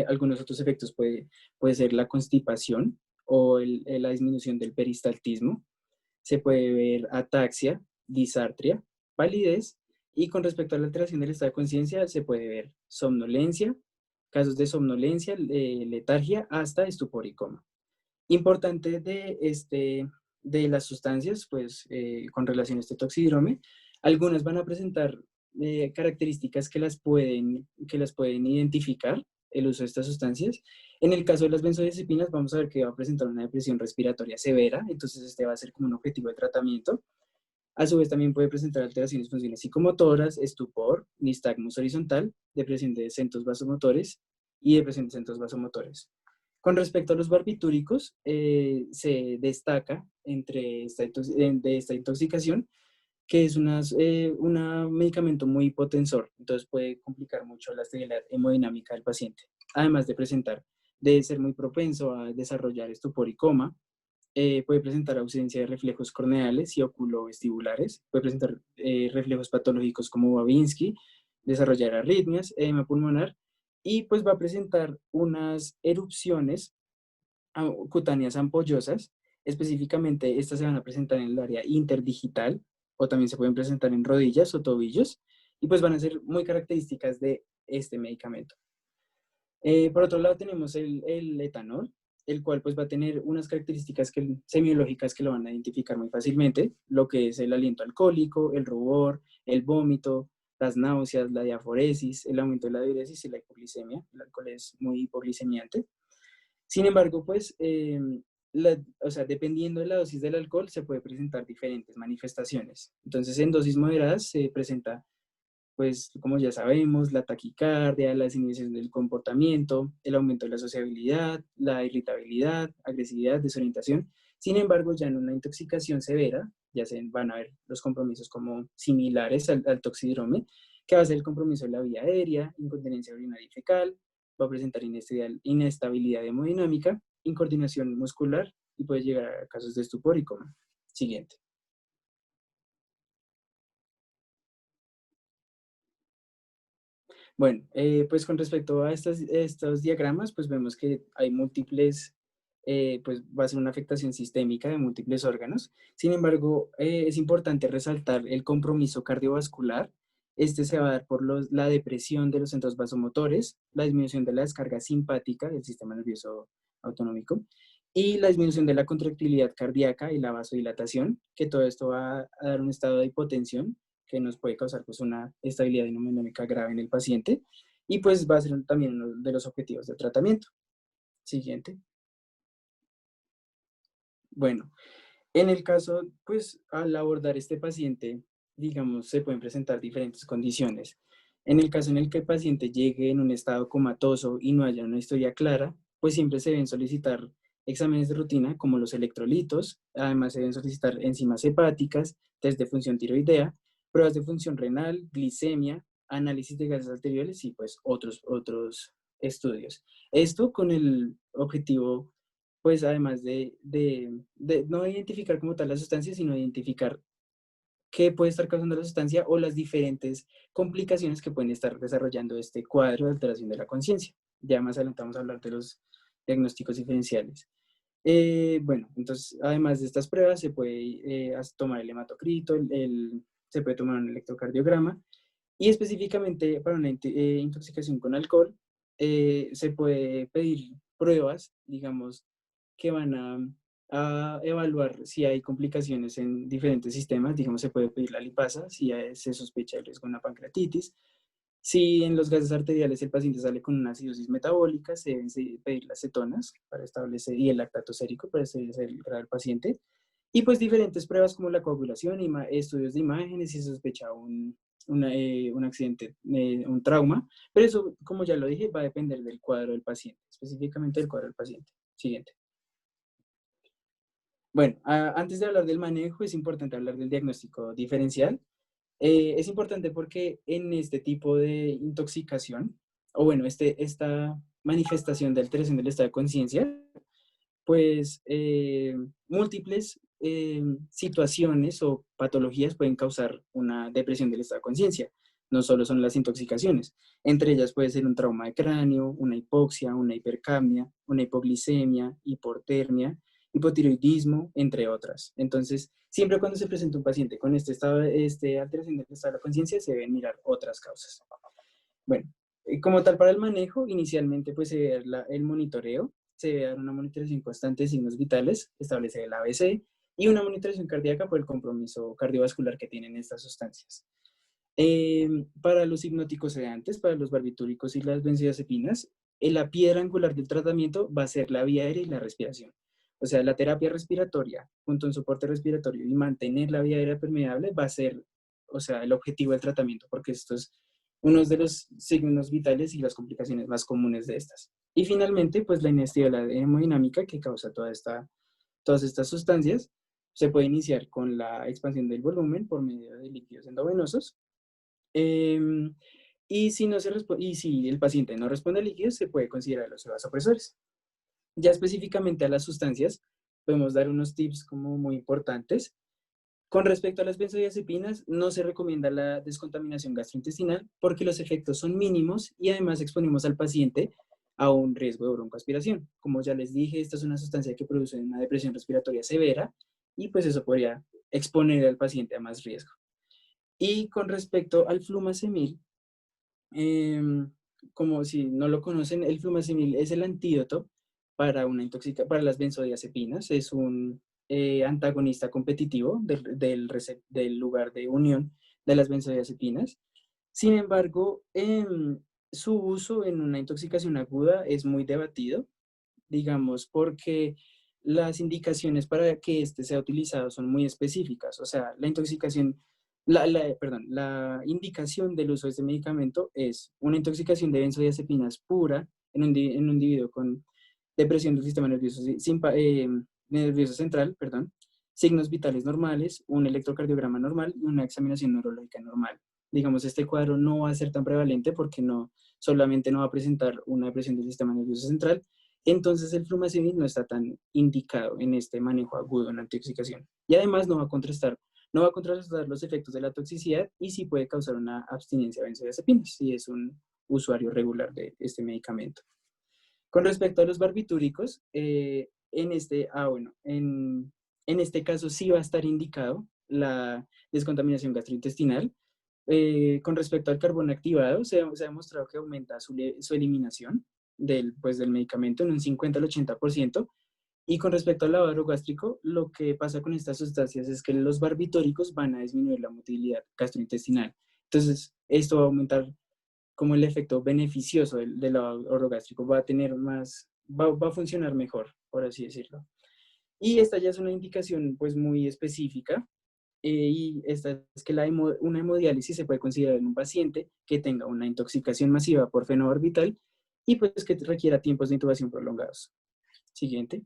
Algunos otros efectos puede ser la constipación o la disminución del peristaltismo. Se puede ver ataxia, disartria, palidez y con respecto a la alteración del estado de conciencia se puede ver somnolencia, casos de somnolencia, letargia hasta estupor y coma. Importante de las sustancias, pues con relación a este toxidrome, algunas van a presentar características que las pueden identificar el uso de estas sustancias. En el caso de las benzodiazepinas, vamos a ver que va a presentar una depresión respiratoria severa, entonces este va a ser como un objetivo de tratamiento. A su vez también puede presentar alteraciones funciones psicomotoras, estupor, nistagmus horizontal, depresión de centros vasomotores y depresión de centros vasomotores. Con respecto a los barbitúricos, se destaca de esta intoxicación que es un medicamento muy hipotensor, entonces puede complicar mucho la estabilidad hemodinámica del paciente. Además de ser muy propenso a desarrollar estupor y coma, puede presentar ausencia de reflejos corneales y oculovestibulares, puede presentar reflejos patológicos como Babinski, desarrollar arritmias, edema pulmonar, y pues va a presentar unas erupciones cutáneas ampollosas. Específicamente, estas se van a presentar en el área interdigital o también se pueden presentar en rodillas o tobillos y pues van a ser muy características de este medicamento. Por otro lado tenemos el etanol, el cual pues va a tener unas características semiológicas que lo van a identificar muy fácilmente, lo que es el aliento alcohólico, el rubor, el vómito, las náuseas, la diaforesis, el aumento de la diuresis y la hipoglicemia. El alcohol es muy hipoglicemiante. Sin embargo, pues, o sea, dependiendo de la dosis del alcohol, se puede presentar diferentes manifestaciones. Entonces, en dosis moderadas se presenta, pues, como ya sabemos, la taquicardia, la desinhibición del comportamiento, el aumento de la sociabilidad, la irritabilidad, agresividad, desorientación. Sin embargo, ya en una intoxicación severa, ya se van a ver los compromisos como similares al toxidrome, que va a ser el compromiso de la vía aérea, incontinencia urinaria y fecal, va a presentar inestabilidad hemodinámica, incoordinación muscular y puede llegar a casos de estupor y coma. Siguiente. Bueno, pues con respecto a estos diagramas, pues vemos que hay múltiples, pues va a ser una afectación sistémica de múltiples órganos. Sin embargo, es importante resaltar el compromiso cardiovascular. Este se va a dar por la depresión de los centros vasomotores, la disminución de la descarga simpática del sistema nervioso autonómico y la disminución de la contractilidad cardíaca y la vasodilatación, que todo esto va a dar un estado de hipotensión que nos puede causar pues una estabilidad hemodinámica grave en el paciente y pues va a ser también uno de los objetivos de tratamiento. Siguiente. Bueno, en el caso, pues al abordar este paciente, digamos, se pueden presentar diferentes condiciones. En el caso en el que el paciente llegue en un estado comatoso y no haya una historia clara, pues siempre se deben solicitar exámenes de rutina como los electrolitos, además se deben solicitar enzimas hepáticas, test de función tiroidea, pruebas de función renal, glicemia, análisis de gases arteriales y pues otros estudios. Esto con el objetivo pues además de no identificar como tal la sustancia, sino identificar qué puede estar causando la sustancia o las diferentes complicaciones que pueden estar desarrollando este cuadro de alteración de la conciencia. Ya más adelante vamos a hablar de los diagnósticos diferenciales. Bueno, entonces, además de estas pruebas, se puede tomar el hematocrito, se puede tomar un electrocardiograma y específicamente para una intoxicación con alcohol, se puede pedir pruebas, digamos, que van a evaluar si hay complicaciones en diferentes sistemas. Digamos, se puede pedir la lipasa si se sospecha el riesgo de una pancreatitis. Si en los gases arteriales el paciente sale con una acidosis metabólica, se deben pedir las cetonas para establecer, y el lactato sérico para establecer el grado del paciente. Y pues diferentes pruebas como la coagulación, estudios de imágenes si se sospecha un accidente, un trauma. Pero eso, como ya lo dije, va a depender del cuadro del paciente, específicamente del cuadro del paciente. Siguiente. Bueno, antes de hablar del manejo, es importante hablar del diagnóstico diferencial. Es importante porque en este tipo de intoxicación, o bueno, esta manifestación de alteración del estado de conciencia, pues múltiples situaciones o patologías pueden causar una depresión del estado de conciencia. No solo son las intoxicaciones. Entre ellas puede ser un trauma de cráneo, una hipoxia, una hipercapnia, una hipoglicemia, hipotermia, hipotiroidismo, entre otras. Entonces, siempre cuando se presenta un paciente con alteración del estado de la conciencia, se deben mirar otras causas. Bueno, como tal para el manejo, inicialmente pues se debe dar el monitoreo, se debe dar una monitorización constante de signos vitales, establecer el ABC y una monitorización cardíaca por el compromiso cardiovascular que tienen estas sustancias. Para los hipnóticos sedantes, para los barbitúricos y las benzodiazepinas, la piedra angular del tratamiento va a ser la vía aérea y la respiración. O sea, la terapia respiratoria junto a un soporte respiratorio y mantener la vía aérea permeable va a ser, o sea, el objetivo del tratamiento, porque esto es uno de los signos vitales y las complicaciones más comunes de estas. Y finalmente, pues la inestabilidad hemodinámica que causa todas estas sustancias se puede iniciar con la expansión del volumen por medio de líquidos endovenosos. Eh, y si el paciente no responde a líquidos, se puede considerar los vasopresores. Ya específicamente a las sustancias, podemos dar unos tips como muy importantes. Con respecto a las benzodiazepinas, no se recomienda la descontaminación gastrointestinal porque los efectos son mínimos y además exponemos al paciente a un riesgo de broncoaspiración. Como ya les dije, esta es una sustancia que produce una depresión respiratoria severa y pues eso podría exponer al paciente a más riesgo. Y con respecto al flumacemil, como si no lo conocen, el flumacemil es el antídoto para las benzodiazepinas. Es un antagonista competitivo del lugar de unión de las benzodiazepinas. Sin embargo, su uso en una intoxicación aguda es muy debatido, digamos, porque las indicaciones para que este sea utilizado son muy específicas. O sea, la indicación del uso de este medicamento es una intoxicación de benzodiazepinas pura en un individuo con depresión del sistema nervioso central, perdón, signos vitales normales, un electrocardiograma normal y una examinación neurológica normal. Digamos, este cuadro no va a ser tan prevalente porque solamente no va a presentar una depresión del sistema nervioso central, entonces el flumacimid no está tan indicado en este manejo agudo en la intoxicación. Y además no va a contrarrestar los efectos de la toxicidad y sí puede causar una abstinencia a benzodiazepinas, si es usuario regular de este medicamento. Con respecto a los barbitúricos, en este caso sí va a estar indicado la descontaminación gastrointestinal. Con respecto al carbón activado, se ha demostrado que aumenta su eliminación del medicamento en un 50 al 80%. Y con respecto al lavado gástrico, lo que pasa con estas sustancias es que los barbitúricos van a disminuir la motilidad gastrointestinal. Entonces, esto va a aumentar como el efecto beneficioso del lavado orogástrico, va a tener más, va a funcionar mejor, por así decirlo. Y esta ya es una indicación pues muy específica, y esta es que una hemodiálisis se puede considerar en un paciente que tenga una intoxicación masiva por fenobarbital y pues que requiera tiempos de intubación prolongados. Siguiente.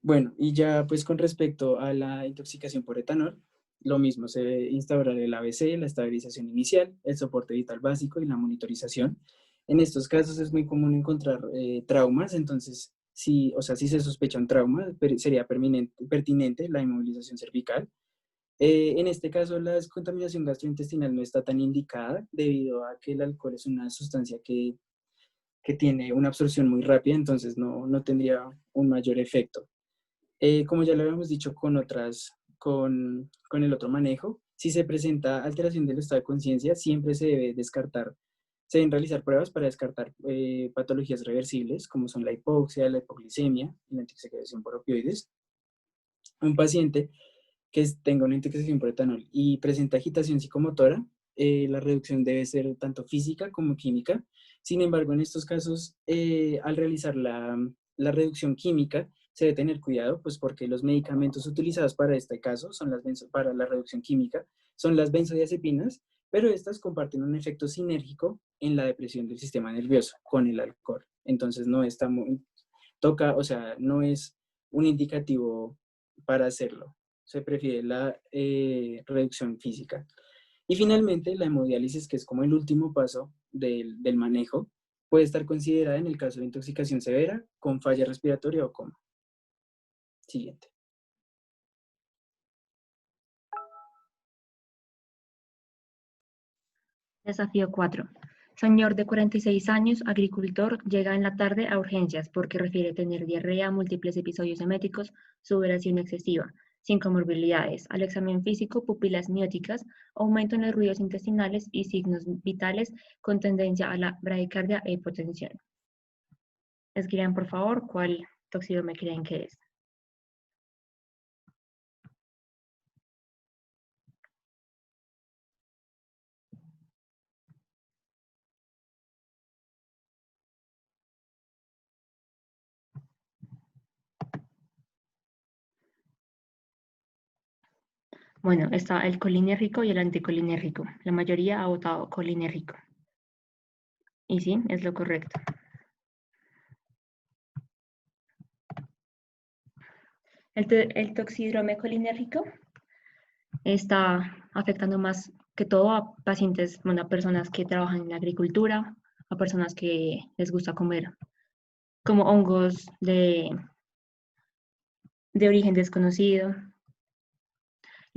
Bueno, y ya pues con respecto a la intoxicación por etanol, lo mismo, se debe instaurar el ABC, la estabilización inicial, el soporte vital básico y la monitorización. En estos casos es muy común encontrar traumas, entonces si se sospecha un trauma, sería pertinente la inmovilización cervical. En este caso, la descontaminación gastrointestinal no está tan indicada debido a que el alcohol es una sustancia que tiene una absorción muy rápida, entonces no tendría un mayor efecto. Como ya lo habíamos dicho con el otro manejo, si se presenta alteración del estado de conciencia, siempre se deben realizar pruebas para descartar patologías reversibles, como son la hipoxia, la hipoglicemia y la intoxicación por opioides. Un paciente que tenga una intoxicación por etanol y presenta agitación psicomotora, la reducción debe ser tanto física como química. Sin embargo, en estos casos, al realizar la reducción química, se debe tener cuidado, pues porque los medicamentos utilizados para este caso, para la reducción química, son las benzodiazepinas, pero estas comparten un efecto sinérgico en la depresión del sistema nervioso con el alcohol. Entonces, no es un indicativo para hacerlo. Se prefiere la reducción física. Y finalmente, la hemodiálisis, que es como el último paso del manejo, puede estar considerada en el caso de intoxicación severa, con falla respiratoria o coma. Siguiente. Desafío 4. Señor de 46 años, agricultor, llega en la tarde a urgencias porque refiere tener diarrea, múltiples episodios eméticos, sudoración excesiva, sin comorbilidades. Al examen físico, pupilas mióticas, aumento en los ruidos intestinales y signos vitales con tendencia a la bradicardia e hipotensión. Escriban, por favor, cuál toxidrome creen que es. Bueno, está el colinérgico y el anticolinérgico. La mayoría ha votado colinérgico. Y sí, es lo correcto. El toxidrome colinérgico está afectando más que todo a pacientes, bueno, a personas que trabajan en la agricultura, a personas que les gusta comer como hongos de origen desconocido.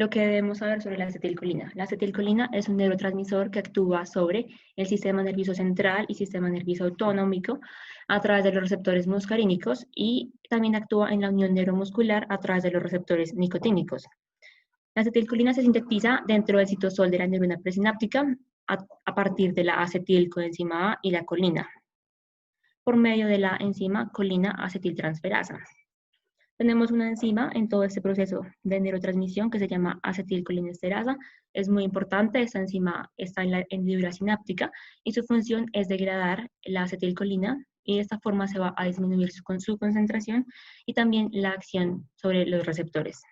Lo que debemos saber sobre la acetilcolina. La acetilcolina es un neurotransmisor que actúa sobre el sistema nervioso central y sistema nervioso autonómico a través de los receptores muscarínicos y también actúa en la unión neuromuscular a través de los receptores nicotínicos. La acetilcolina se sintetiza dentro del citosol de la neurona presináptica a partir de la acetilcoenzima A y la colina, por medio de la enzima colina acetiltransferasa. Tenemos una enzima en todo este proceso de neurotransmisión que se llama acetilcolinesterasa. Es muy importante, esta enzima está en la hendidura sináptica y su función es degradar la acetilcolina y de esta forma se va a disminuir su concentración y también la acción sobre los receptores.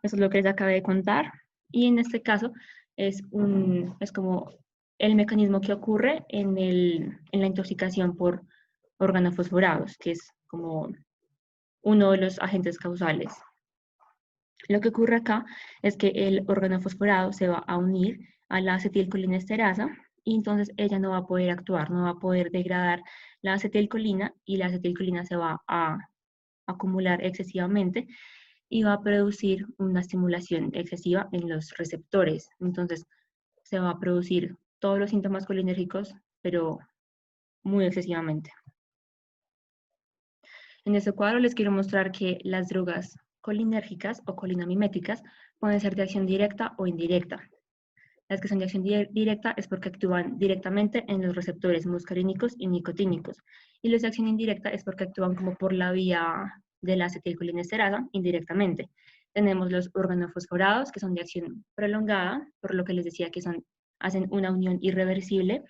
Eso es lo que les acabé de contar y en este caso es como el mecanismo que ocurre en la intoxicación por organofosforados, que es como uno de los agentes causales. Lo que ocurre acá es que el organofosforado se va a unir a la acetilcolinesterasa y entonces ella no va a poder actuar, no va a poder degradar la acetilcolina y la acetilcolina se va a acumular excesivamente y va a producir una estimulación excesiva en los receptores. Entonces, se va a producir todos los síntomas colinérgicos, pero muy excesivamente. En este cuadro les quiero mostrar que las drogas colinérgicas o colinamiméticas pueden ser de acción directa o indirecta. Las que son de acción directa es porque actúan directamente en los receptores muscarínicos y nicotínicos. Y las de acción indirecta es porque actúan como por la vía de la acetilcolinesterasa indirectamente. Tenemos los organofosforados, que son de acción prolongada, por lo que les decía que hacen una unión irreversible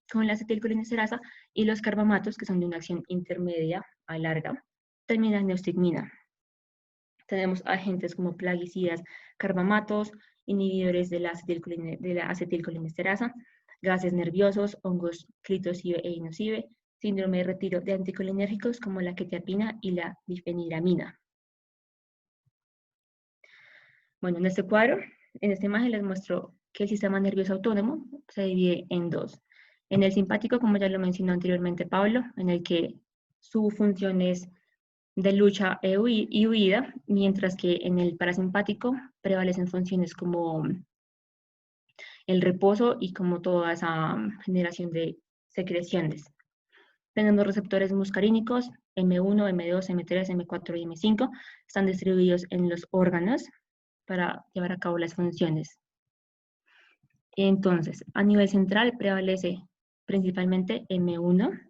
con la acetilcolinesterasa, y los carbamatos, que son de una acción intermedia a larga, terminan en neostigmina. Tenemos agentes como plaguicidas, carbamatos, inhibidores de la acetilcolinesterasa, gases nerviosos, hongos clitocibe e inocibe, síndrome de retiro de anticolinérgicos como la quetiapina y la difeniramina. Bueno, en este cuadro, en esta imagen les muestro que el sistema nervioso autónomo se divide en dos. En el simpático, como ya lo mencionó anteriormente Pablo, en el que su función es de lucha y huida, mientras que en el parasimpático prevalecen funciones como el reposo y como toda esa generación de secreciones. Tenemos receptores muscarínicos, M1, M2, M3, M4 y M5, están distribuidos en los órganos para llevar a cabo las funciones. Entonces, a nivel central prevalece principalmente M1.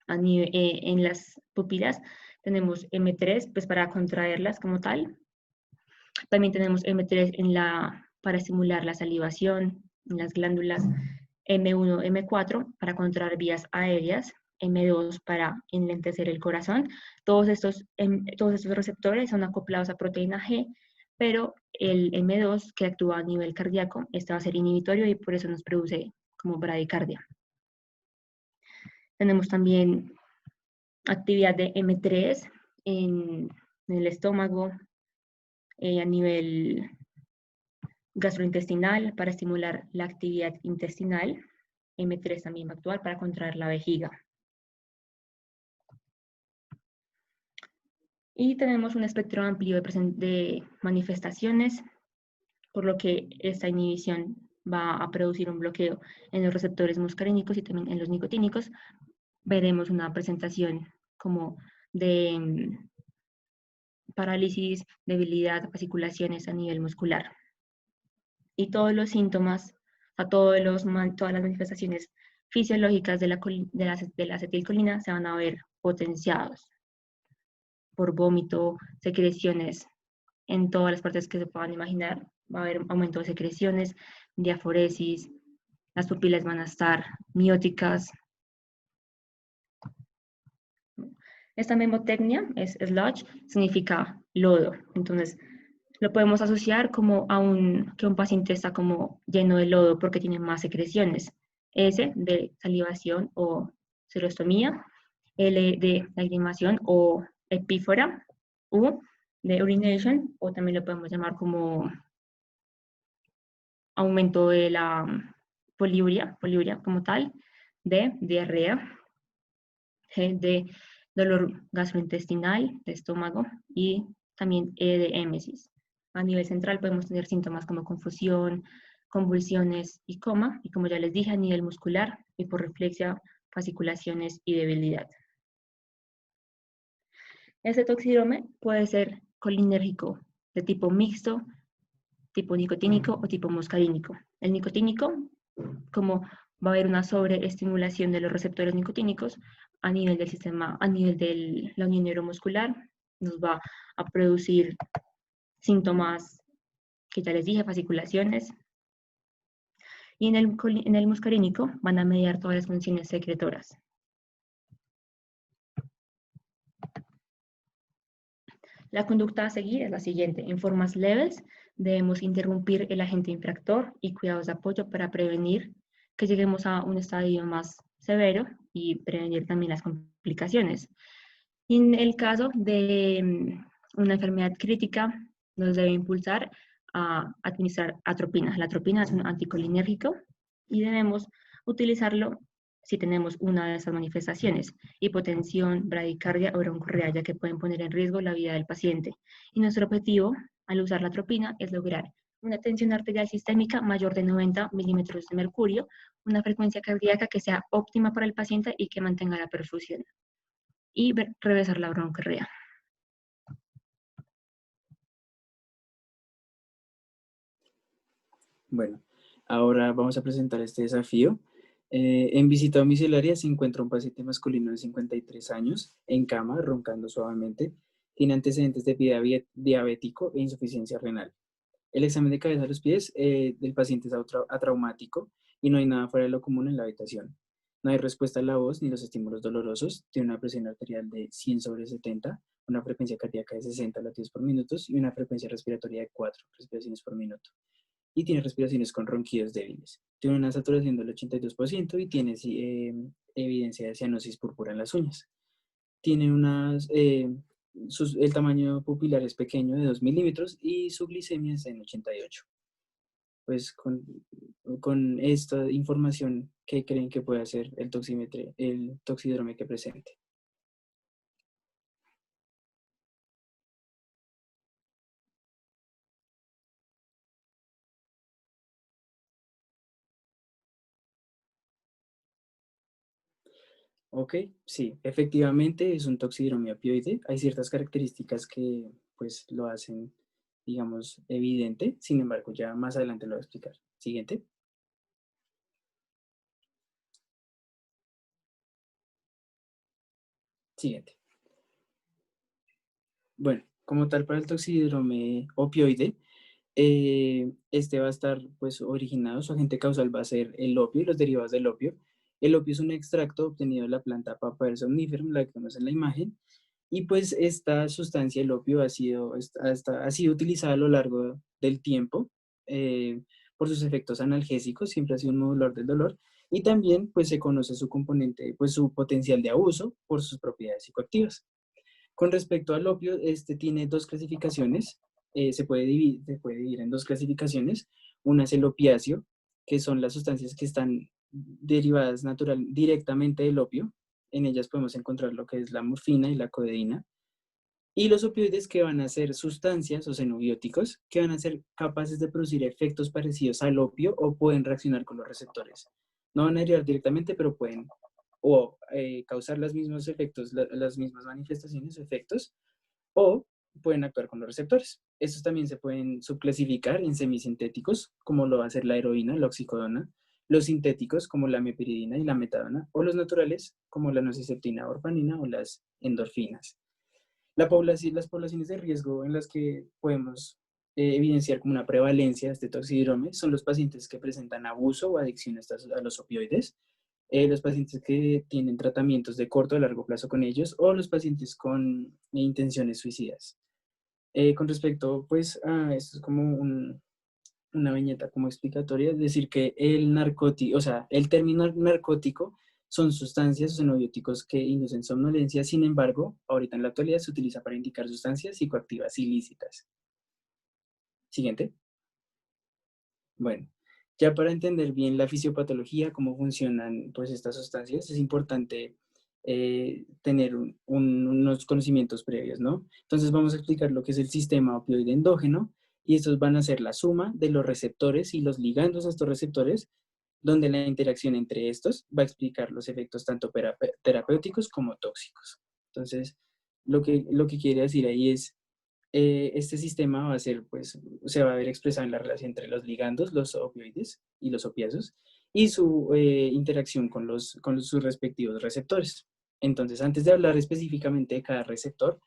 En las pupilas tenemos M3 pues para contraerlas como tal. También tenemos M3 para estimular la salivación en las glándulas, M1, M4 para contraer vías aéreas, M2 para enlentecer el corazón. Todos estos receptores son acoplados a proteína G, pero el M2 que actúa a nivel cardíaco, este va a ser inhibitorio y por eso nos produce como bradicardia. Tenemos también actividad de M3 en el estómago, a nivel gastrointestinal para estimular la actividad intestinal. M3 también va a actuar para contraer la vejiga. Y tenemos un espectro amplio de manifestaciones, por lo que esta inhibición va a producir un bloqueo en los receptores muscarínicos y también en los nicotínicos. Veremos una presentación como de parálisis, debilidad, fasciculaciones a nivel muscular. Y todos los síntomas, todas las manifestaciones fisiológicas de la acetilcolina se van a ver potenciados por vómito, secreciones en todas las partes que se puedan imaginar. Va a haber aumento de secreciones, diaforesis, las pupilas van a estar mióticas. Esta memotecnia es sludge, significa lodo. Entonces, lo podemos asociar como que un paciente está como lleno de lodo porque tiene más secreciones. S de salivación o serostomía, L de lagrimación o epífora, U de urination, o también lo podemos llamar como aumento de la poliuria como tal, D, diarrea, G de dolor gastrointestinal, de estómago, y también E de émesis. A nivel central podemos tener síntomas como confusión, convulsiones y coma, y como ya les dije, a nivel muscular, hiporreflexia, fasciculaciones y debilidad. Este toxidrome puede ser colinérgico de tipo mixto, tipo nicotínico o tipo muscarínico. El nicotínico, como va a haber una sobreestimulación de los receptores nicotínicos a nivel del sistema, a nivel de la unión neuromuscular, nos va a producir síntomas que ya les dije, fasciculaciones. Y en el muscarínico van a mediar todas las funciones secretoras. La conducta a seguir es la siguiente. En formas leves, debemos interrumpir el agente infractor y cuidados de apoyo para prevenir que lleguemos a un estadio más severo y prevenir también las complicaciones. En el caso de una enfermedad crítica, nos debe impulsar a administrar atropina. La atropina es un anticolinérgico y debemos utilizarlo si tenemos una de esas manifestaciones, hipotensión, bradicardia o broncorrea, que pueden poner en riesgo la vida del paciente. Y nuestro objetivo al usar la atropina es lograr una tensión arterial sistémica mayor de 90 milímetros de mercurio, una frecuencia cardíaca que sea óptima para el paciente y que mantenga la perfusión, y reversar la broncorrea. Bueno, ahora vamos a presentar este desafío. En visita domiciliaria se encuentra un paciente masculino de 53 años en cama, roncando suavemente. Tiene antecedentes de diabético e insuficiencia renal. El examen de cabeza a los pies del paciente es atraumático y no hay nada fuera de lo común en la habitación. No hay respuesta a la voz ni los estímulos dolorosos. Tiene una presión arterial de 100/70, una frecuencia cardíaca de 60 latidos por minuto y una frecuencia respiratoria de 4 respiraciones por minuto. Y tiene respiraciones con ronquidos débiles. Tiene una saturación del 82% y tiene evidencia de cianosis púrpura en las uñas. Tiene el tamaño pupilar es pequeño, de 2 milímetros, y su glicemia es en 88. Pues con esta información, ¿qué creen que puede hacer el toxídrome que presente? Ok, sí, efectivamente es un toxidromio opioide. Hay ciertas características que pues lo hacen, digamos, evidente. Sin embargo, ya más adelante lo voy a explicar. Siguiente. Siguiente. Bueno, como tal para el toxidrome opioide, este va a estar pues originado, su agente causal va a ser el opio y los derivados del opio. El opio es un extracto obtenido de la planta Papavera somniferum, la que vemos en la imagen, y pues esta sustancia, el opio, ha sido utilizada a lo largo del tiempo por sus efectos analgésicos, siempre ha sido un modulador del dolor, y también pues se conoce su componente, pues su potencial de abuso por sus propiedades psicoactivas. Con respecto al opio, este tiene dos clasificaciones, se puede dividir en dos clasificaciones. Una es el opiáceo, que son las sustancias que están derivadas directamente del opio. En ellas podemos encontrar lo que es la morfina y la codeína. Y los opioides, que van a ser sustancias o xenobióticos que van a ser capaces de producir efectos parecidos al opio o pueden reaccionar con los receptores. No van a derivar directamente, pero pueden causar los mismos efectos, las mismas manifestaciones o efectos, o pueden actuar con los receptores. Estos también se pueden subclasificar en semisintéticos, como lo va a ser la heroína, la oxicodona, los sintéticos, como la mepiridina y la metadona, o los naturales, como la nociceptina, orfanina o las endorfinas. Las poblaciones de riesgo en las que podemos evidenciar como una prevalencia de este toxidrome son los pacientes que presentan abuso o adicción a los opioides, los pacientes que tienen tratamientos de corto o largo plazo con ellos, o los pacientes con intenciones suicidas. Con respecto, pues, a esto es como una viñeta como explicatoria, es decir, que el narcótico, o sea, el término narcótico son sustancias o xenobióticos que inducen somnolencia. Sin embargo, ahorita en la actualidad se utiliza para indicar sustancias psicoactivas ilícitas. Siguiente. Bueno, ya para entender bien la fisiopatología, cómo funcionan pues estas sustancias, es importante tener unos conocimientos previos, ¿no? Entonces vamos a explicar lo que es el sistema opioide endógeno, y estos van a ser la suma de los receptores y los ligandos a estos receptores, donde la interacción entre estos va a explicar los efectos tanto terapéuticos como tóxicos. Entonces, lo que quiere decir ahí es este sistema va a ser, pues, se va a ver expresado en la relación entre los ligandos, los opioides y los opiáceos, y su interacción con sus respectivos receptores. Entonces, antes de hablar específicamente de cada receptor,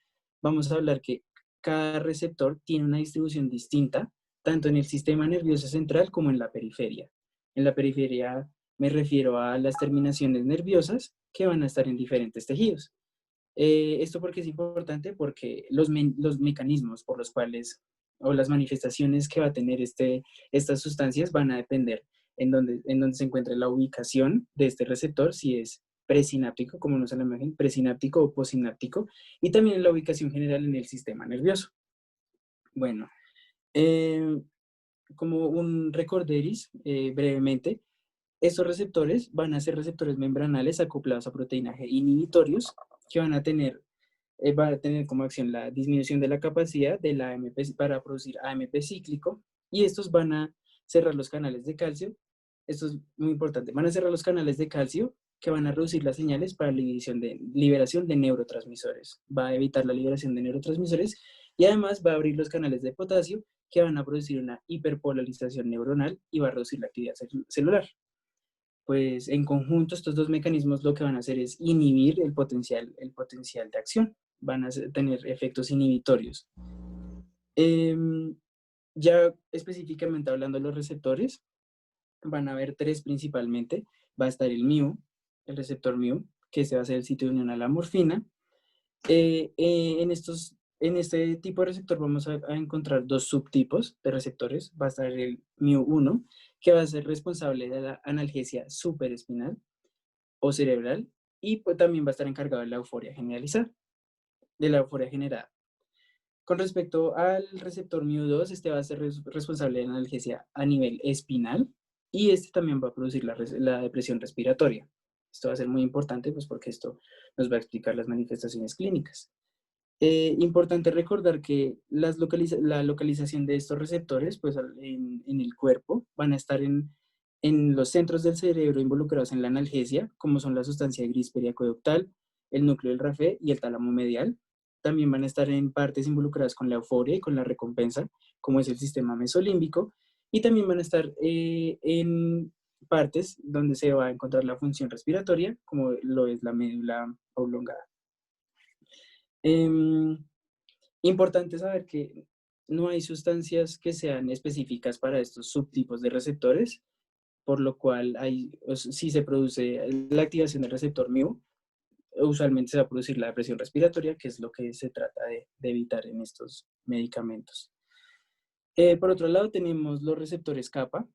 vamos a hablar que cada receptor tiene una distribución distinta, tanto en el sistema nervioso central como en la periferia. En la periferia me refiero a las terminaciones nerviosas que van a estar en diferentes tejidos. Esto porque es importante, porque los mecanismos por los cuales o las manifestaciones que va a tener estas sustancias van a depender en dónde se encuentra la ubicación de este receptor, si es presináptico, como nos sale la imagen, presináptico o posináptico, y también la ubicación general en el sistema nervioso. Bueno, como un recorderis, brevemente, Estos receptores van a ser receptores membranales acoplados a proteína G inhibitorios que van a tener como acción la disminución de la capacidad de la AMP para producir AMP cíclico, y estos van a cerrar los canales de calcio. Esto es muy importante. Van a cerrar los canales de calcio que van a reducir las señales para la liberación de neurotransmisores. Va a evitar la liberación de neurotransmisores y además va a abrir los canales de potasio que van a producir una hiperpolarización neuronal y va a reducir la actividad celular. Pues en conjunto estos dos mecanismos lo que van a hacer es inhibir el potencial de acción. Van a tener efectos inhibitorios. Ya específicamente hablando de los receptores, van a haber tres principalmente. Va a estar el MIU, el receptor MIU, que ese va a ser el sitio de unión a la morfina. En este tipo de receptor vamos a encontrar dos subtipos de receptores. Va a estar el MIU1, que va a ser responsable de la analgesia supraespinal o cerebral, y pues también va a estar encargado de la euforia generalizada, de la euforia generada. Con respecto al receptor MIU2, este va a ser responsable de la analgesia a nivel espinal, y este también va a producir la depresión respiratoria. Esto va a ser muy importante, pues porque esto nos va a explicar las manifestaciones clínicas. Importante recordar que la localización de estos receptores pues, en el cuerpo van a estar en los centros del cerebro involucrados en la analgesia, como son la sustancia gris periaqueductal, el núcleo del Rapé y el tálamo medial. También van a estar en partes involucradas con la euforia y con la recompensa, como es el sistema mesolímbico, y también van a estar en partes donde se va a encontrar la función respiratoria, como lo es la médula oblongada. Importante saber que no hay sustancias que sean específicas para estos subtipos de receptores, por lo cual si se produce la activación del receptor MIU, usualmente se va a producir la depresión respiratoria, que es lo que se trata de evitar en estos medicamentos. Por otro lado, tenemos los receptores kappa.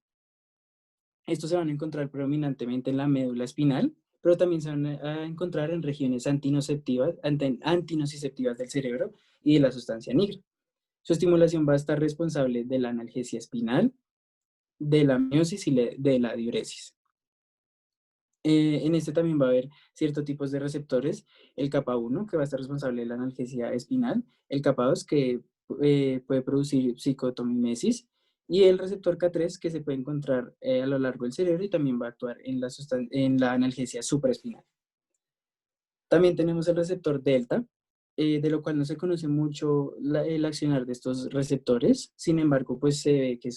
Estos se van a encontrar predominantemente en la médula espinal, pero también se van a encontrar en regiones antinociceptivas del cerebro y de la sustancia nigra. Su estimulación va a estar responsable de la analgesia espinal, de la miosis y de la diuresis. En este también va a haber ciertos tipos de receptores, el kappa 1, que va a estar responsable de la analgesia espinal, el kappa 2, que puede producir psicotomimesis, y el receptor K3, que se puede encontrar a lo largo del cerebro y también va a actuar en la analgesia supraespinal. También tenemos el receptor delta, de lo cual no se conoce mucho el accionar de estos receptores. Sin embargo, pues se ve que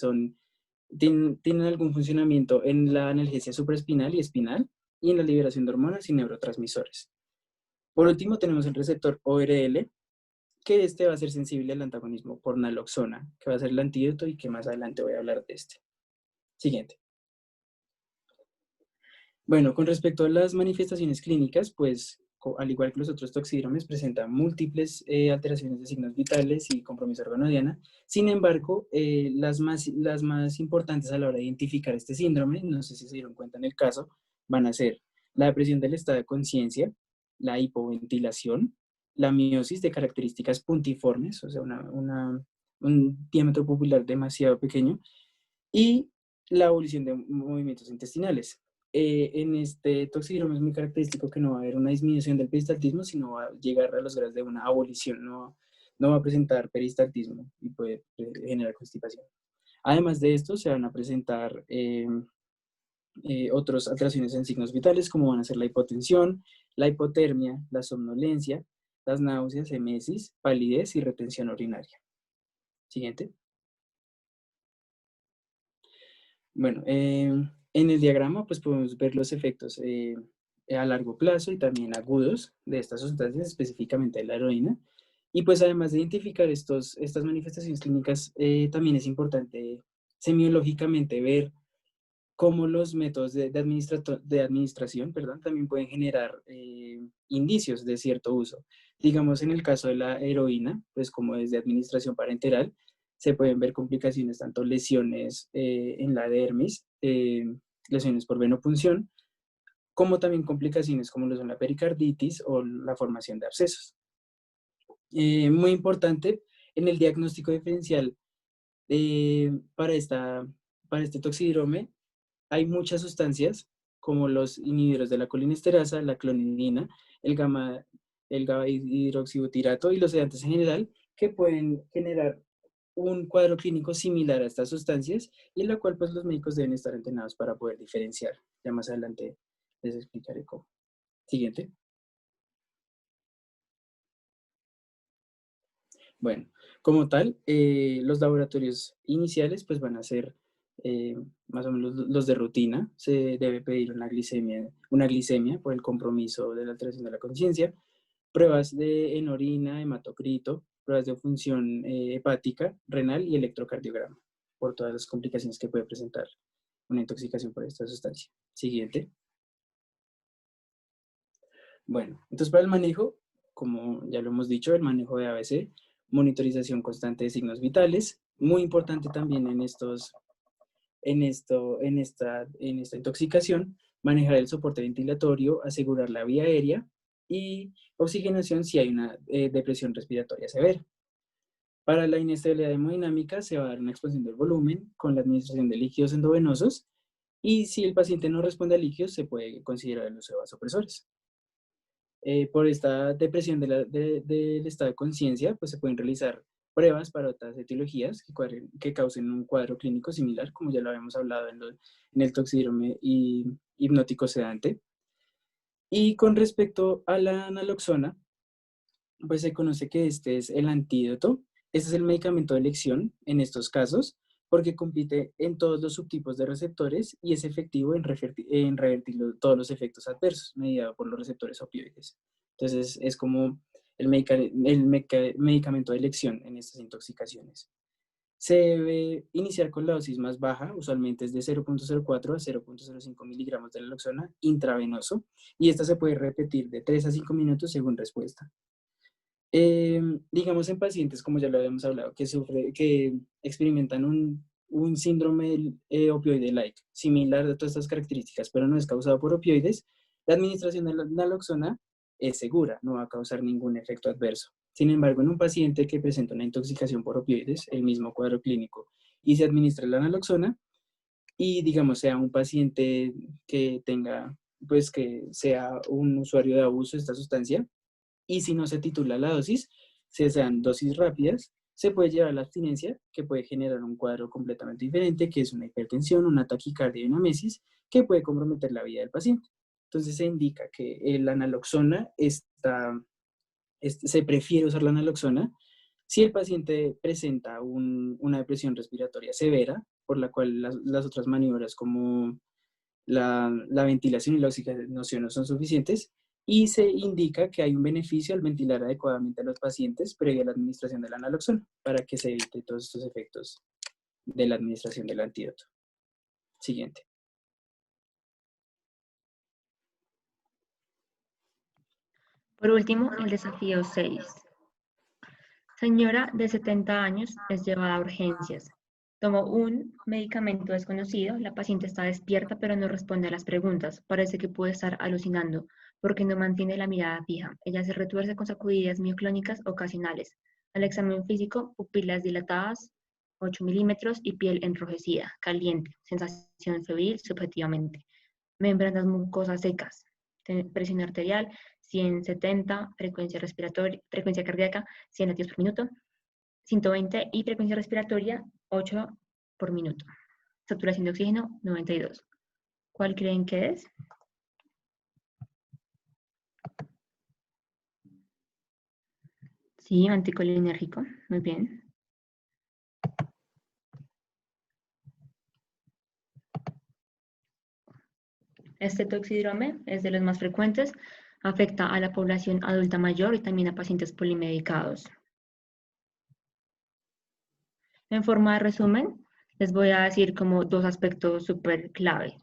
tienen algún funcionamiento en la analgesia supraespinal y espinal y en la liberación de hormonas y neurotransmisores. Por último, tenemos el receptor ORL, que este va a ser sensible al antagonismo por naloxona, que va a ser el antídoto y que más adelante voy a hablar de este. Siguiente. Bueno, con respecto a las manifestaciones clínicas, pues al igual que los otros toxidromes, presenta múltiples alteraciones de signos vitales y compromiso organodiana. Sin embargo, las más importantes a la hora de identificar este síndrome, no sé si se dieron cuenta en el caso, van a ser la depresión del estado de conciencia, la hipoventilación, la miosis de características puntiformes, o sea, un diámetro pupilar demasiado pequeño, y la abolición de movimientos intestinales. En este toxidrome es muy característico que no va a haber una disminución del peristaltismo, sino va a llegar a los grados de una abolición, no va a presentar peristaltismo y puede generar constipación. Además de esto, se van a presentar otras alteraciones en signos vitales, como van a ser la hipotensión, la hipotermia, la somnolencia, las náuseas, emesis, palidez y retención urinaria. Siguiente. Bueno, en el diagrama pues podemos ver los efectos a largo plazo y también agudos de estas sustancias, específicamente de la heroína. Y pues además de identificar estas manifestaciones clínicas, también es importante semiológicamente ver cómo los métodos de administración, perdón, también pueden generar indicios de cierto uso. Digamos, en el caso de la heroína, pues como es de administración parenteral, se pueden ver complicaciones, tanto lesiones en la dermis, lesiones por venopunción, como también complicaciones como lo son la pericarditis o la formación de abscesos. Muy importante en el diagnóstico diferencial para este toxidrome, hay muchas sustancias, como los inhibidores de la colinesterasa, la clonidina, el GABA hidroxibutirato y los sedantes en general, que pueden generar un cuadro clínico similar a estas sustancias y en la cual pues los médicos deben estar entrenados para poder diferenciar. Ya más adelante les explicaré cómo. Siguiente. Bueno, como tal, los laboratorios iniciales pues van a ser más o menos los de rutina. Se debe pedir una glicemia por el compromiso de la alteración de la conciencia, pruebas en orina, hematocrito, pruebas de función hepática, renal y electrocardiograma, por todas las complicaciones que puede presentar una intoxicación por esta sustancia. Siguiente. Bueno, entonces para el manejo, como ya lo hemos dicho, el manejo de ABC, monitorización constante de signos vitales, muy importante también en esta intoxicación, manejar el soporte ventilatorio, asegurar la vía aérea y oxigenación si hay una depresión respiratoria severa. Para la inestabilidad hemodinámica se va a dar una expansión del volumen con la administración de líquidos endovenosos y si el paciente no responde a líquidos se puede considerar el uso de vasopresores. Por esta depresión del estado de conciencia, pues se pueden realizar pruebas para otras etiologías que causen un cuadro clínico similar, como ya lo habíamos hablado en el toxidrome y hipnótico sedante. Y con respecto a la naloxona, pues se conoce que este es el antídoto, este es el medicamento de elección en estos casos, porque compite en todos los subtipos de receptores y es efectivo en revertir todos los efectos adversos mediados por los receptores opioides. Entonces es como medicamento de elección en estas intoxicaciones. Se debe iniciar con la dosis más baja, usualmente es de 0.04 a 0.05 miligramos de naloxona intravenoso, y esta se puede repetir de 3 a 5 minutos según respuesta. Digamos en pacientes, como ya lo habíamos hablado, que experimentan un síndrome opioide-like, similar de todas estas características, pero no es causado por opioides, la administración de la naloxona es segura, no va a causar ningún efecto adverso. Sin embargo, en un paciente que presenta una intoxicación por opioides, el mismo cuadro clínico, y se administra la naloxona, y digamos sea un paciente que tenga, pues que sea un usuario de abuso de esta sustancia, y si no se titula la dosis, se sean dosis rápidas, se puede llevar a la abstinencia, que puede generar un cuadro completamente diferente, que es una hipertensión, una taquicardia y una mesis, que puede comprometer la vida del paciente. Entonces se indica que la naloxona se prefiere usar la naloxona si el paciente presenta una depresión respiratoria severa, por la cual las otras maniobras como la ventilación y la oxigenación no son suficientes, y se indica que hay un beneficio al ventilar adecuadamente a los pacientes previa la administración de la naloxona para que se evite todos estos efectos de la administración del antídoto. Siguiente. Por último, el desafío 6. Señora de 70 años es llevada a urgencias. Tomó un medicamento desconocido, la paciente está despierta pero no responde a las preguntas. Parece que puede estar alucinando porque no mantiene la mirada fija. Ella se retuerce con sacudidas mioclónicas ocasionales. Al examen físico, pupilas dilatadas, 8 milímetros y piel enrojecida, caliente, sensación febril subjetivamente. Membranas mucosas secas, presión arterial 170, frecuencia cardíaca 100 latidos por minuto, 120 y frecuencia respiratoria 8 por minuto. Saturación de oxígeno 92. ¿Cuál creen que es? Sí, anticolinérgico. Muy bien. Este toxidrome es de los más frecuentes, afecta a la población adulta mayor y también a pacientes polimedicados. En forma de resumen, les voy a decir como dos aspectos súper clave.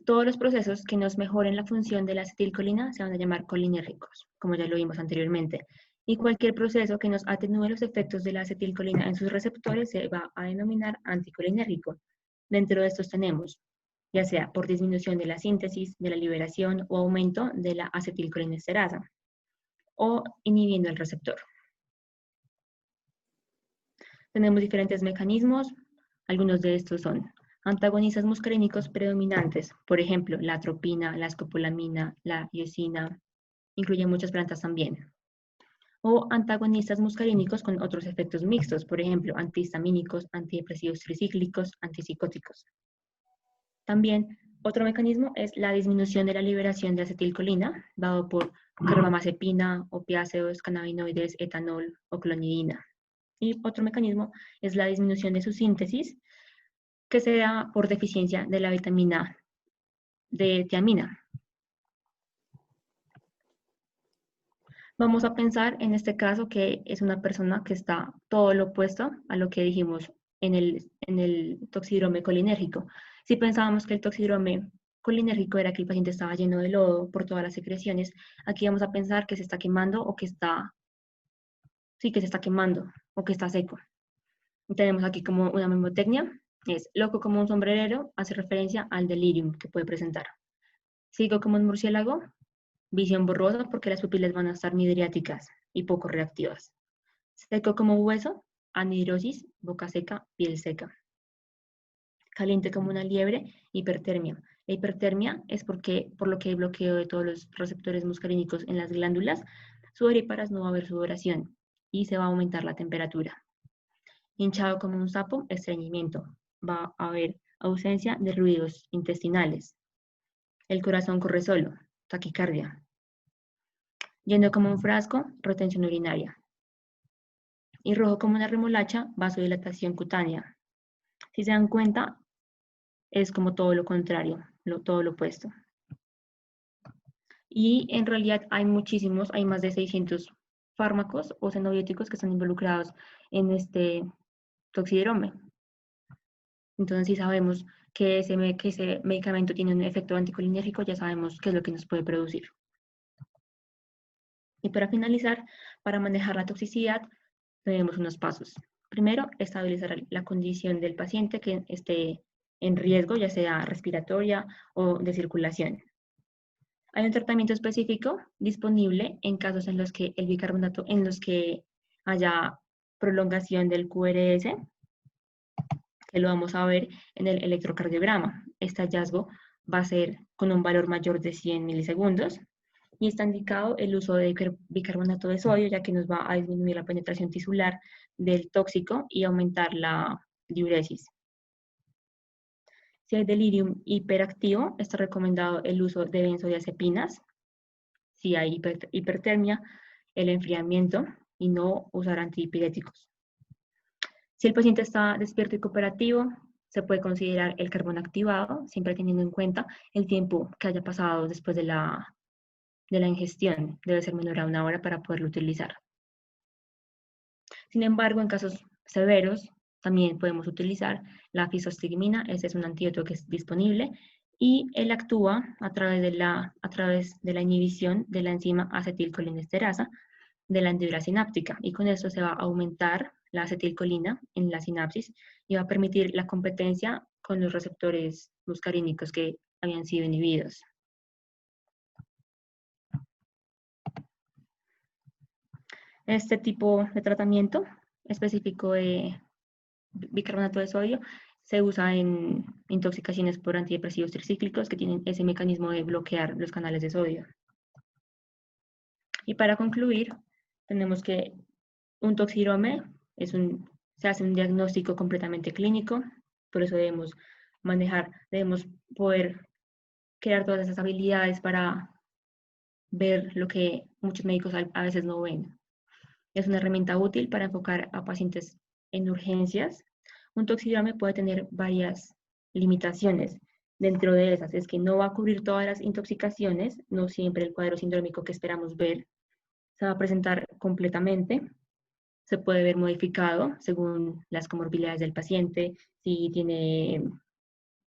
Todos los procesos que nos mejoren la función de la acetilcolina se van a llamar colinérgicos, como ya lo vimos anteriormente. Y cualquier proceso que nos atenúe los efectos de la acetilcolina en sus receptores se va a denominar anticolinérgico. Dentro de estos tenemos, ya sea por disminución de la síntesis, de la liberación o aumento de la acetilcolinesterasa, o inhibiendo el receptor. Tenemos diferentes mecanismos, algunos de estos son Antagonistas muscarínicos predominantes, por ejemplo, la atropina, la escopolamina, la iosina, incluyen muchas plantas también. O antagonistas muscarínicos con otros efectos mixtos, por ejemplo, antihistamínicos, antidepresivos tricíclicos, antipsicóticos. También otro mecanismo es la disminución de la liberación de acetilcolina, dado por carbamazepina, opiáceos, cannabinoides, etanol o clonidina. Y otro mecanismo es la disminución de su síntesis, que se da por deficiencia de la vitamina de tiamina. Vamos a pensar en este caso que es una persona que está todo lo opuesto a lo que dijimos en el toxidrome colinérgico. Si pensábamos que el toxidrome colinérgico era que el paciente estaba lleno de lodo por todas las secreciones, aquí vamos a pensar que se está quemando o que está, sí, que se está quemando o que está seco. Y tenemos aquí como una mnemotecnia, es loco como un sombrerero, hace referencia al delirium que puede presentar. Ciego como un murciélago, visión borrosa porque las pupilas van a estar midriáticas y poco reactivas. Seco como hueso, anhidrosis, boca seca, piel seca. Caliente como una liebre, hipertermia. La hipertermia es porque, por lo que hay bloqueo de todos los receptores muscarínicos en las glándulas sudoríparas, no va a haber sudoración y se va a aumentar la temperatura. Hinchado como un sapo, estreñimiento. Va a haber ausencia de ruidos intestinales. El corazón corre solo, taquicardia. Lleno como un frasco, retención urinaria. Y rojo como una remolacha, vasodilatación cutánea. Si se dan cuenta, es como todo lo contrario, todo lo opuesto. Y en realidad hay muchísimos, hay más de 600 fármacos o xenobióticos que están involucrados en este toxidrome. Entonces, si sabemos que ese medicamento tiene un efecto anticolinérgico, ya sabemos qué es lo que nos puede producir. Y para finalizar, para manejar la toxicidad, tenemos unos pasos. Primero, estabilizar la condición del paciente que esté en riesgo, ya sea respiratoria o de circulación. Hay un tratamiento específico disponible en casos en los que el bicarbonato, en los que haya prolongación del QRS, que lo vamos a ver en el electrocardiograma. Este hallazgo va a ser con un valor mayor de 100 milisegundos y está indicado el uso de bicarbonato de sodio, ya que nos va a disminuir la penetración tisular del tóxico y aumentar la diuresis. Si hay delirium hiperactivo, está recomendado el uso de benzodiazepinas. Si hay hipertermia, el enfriamiento y no usar antihipiréticos. Si el paciente está despierto y cooperativo, se puede considerar el carbón activado, siempre teniendo en cuenta el tiempo que haya pasado después de la ingestión. Debe ser menor a 1 hora para poderlo utilizar. Sin embargo, en casos severos, también podemos utilizar la fisostigmina. Ese es un antídoto que es disponible y él actúa a través de la inhibición de la enzima acetilcolinesterasa de la hendidura sináptica, y con esto se va a aumentar la acetilcolina en la sinapsis y va a permitir la competencia con los receptores muscarínicos que habían sido inhibidos. Este tipo de tratamiento específico de bicarbonato de sodio se usa en intoxicaciones por antidepresivos tricíclicos que tienen ese mecanismo de bloquear los canales de sodio. Y para concluir, tenemos que un toxidrome se hace un diagnóstico completamente clínico, por eso debemos poder crear todas esas habilidades para ver lo que muchos médicos a veces no ven. Es una herramienta útil para enfocar a pacientes en urgencias. Un toxidrome puede tener varias limitaciones. Dentro de esas es que no va a cubrir todas las intoxicaciones, no siempre el cuadro sindrómico que esperamos ver se va a presentar completamente. Se puede ver modificado según las comorbilidades del paciente, si tiene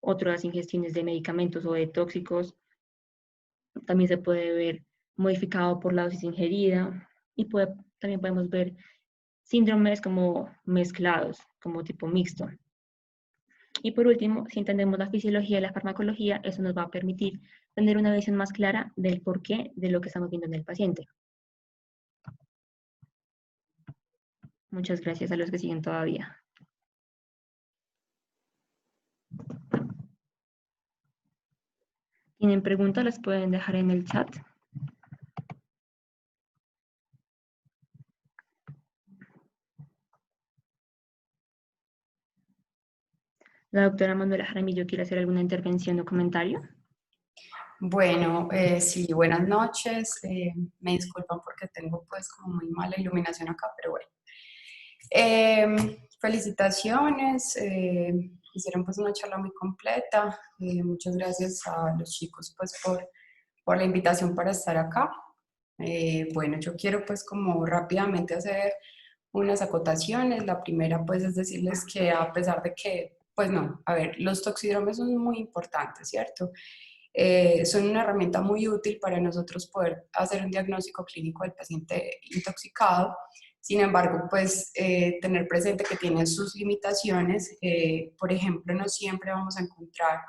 otras ingestiones de medicamentos o de tóxicos. También se puede ver modificado por la dosis ingerida y también podemos ver síndromes como mezclados, como tipo mixto. Y por último, si entendemos la fisiología y la farmacología, eso nos va a permitir tener una visión más clara del porqué de lo que estamos viendo en el paciente. Muchas gracias a los que siguen todavía. ¿Tienen preguntas? Las pueden dejar en el chat. La doctora Manuela Jaramillo quiere hacer alguna intervención o comentario. Bueno, sí, buenas noches. Me disculpan porque tengo pues como muy mala iluminación acá, pero bueno. Felicitaciones, hicieron pues una charla muy completa. Muchas gracias a los chicos pues por la invitación para estar acá. Bueno, yo quiero pues como rápidamente hacer unas acotaciones. La primera pues es decirles que a pesar de que, pues no, a ver, los toxidromes son muy importantes, ¿cierto? Son una herramienta muy útil para nosotros poder hacer un diagnóstico clínico del paciente intoxicado. Sin embargo, pues tener presente que tienen sus limitaciones. Por ejemplo, no siempre vamos a encontrar,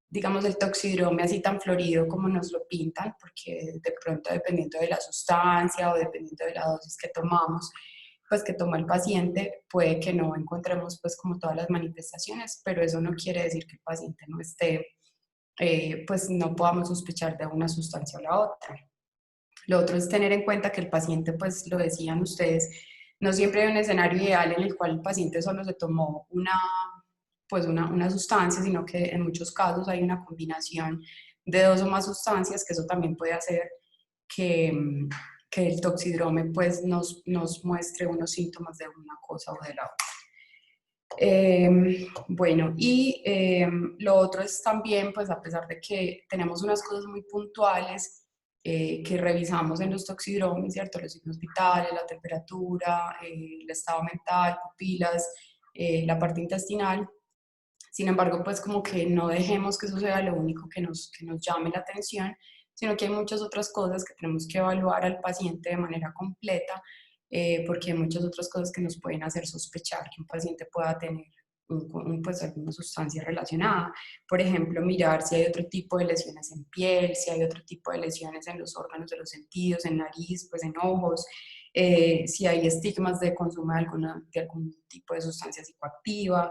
digamos, el toxidrome así tan florido como nos lo pintan, porque de pronto dependiendo de la sustancia o dependiendo de la dosis que tomamos, pues que toma el paciente, puede que no encontremos pues como todas las manifestaciones, pero eso no quiere decir que el paciente no esté, pues no podamos sospechar de una sustancia o la otra. Lo otro es tener en cuenta que el paciente, pues lo decían ustedes, no siempre hay un escenario ideal en el cual el paciente solo se tomó una sustancia, sino que en muchos casos hay una combinación de dos o más sustancias, que eso también puede hacer que el toxidrome pues nos muestre unos síntomas de una cosa o de la otra. Bueno, y lo otro es también, pues a pesar de que tenemos unas cosas muy puntuales que revisamos en los toxidromes, ¿cierto? Los signos vitales, la temperatura, el estado mental, pupilas, la parte intestinal. Sin embargo, pues como que no dejemos que eso sea lo único que nos llame la atención, sino que hay muchas otras cosas que tenemos que evaluar al paciente de manera completa, porque hay muchas otras cosas que nos pueden hacer sospechar que un paciente pueda tener pues alguna sustancia relacionada. Por ejemplo, mirar si hay otro tipo de lesiones en piel, si hay otro tipo de lesiones en los órganos de los sentidos, en nariz, pues en ojos, si hay estigmas de consumo de algún tipo de sustancia psicoactiva,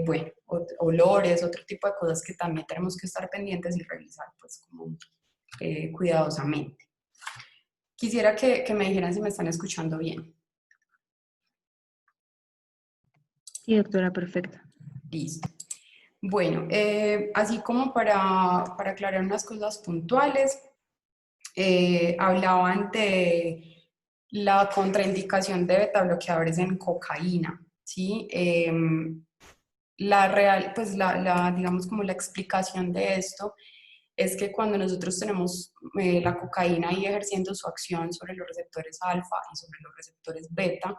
bueno, olores, otro tipo de cosas que también tenemos que estar pendientes y revisar pues como cuidadosamente. Quisiera que me dijeran si me están escuchando bien. Sí, doctora, perfecto. Listo. Bueno, así como para aclarar unas cosas puntuales, hablaban de la contraindicación de betabloqueadores en cocaína, ¿sí? La real, pues digamos como la explicación de esto es que cuando nosotros tenemos la cocaína ahí ejerciendo su acción sobre los receptores alfa y sobre los receptores beta,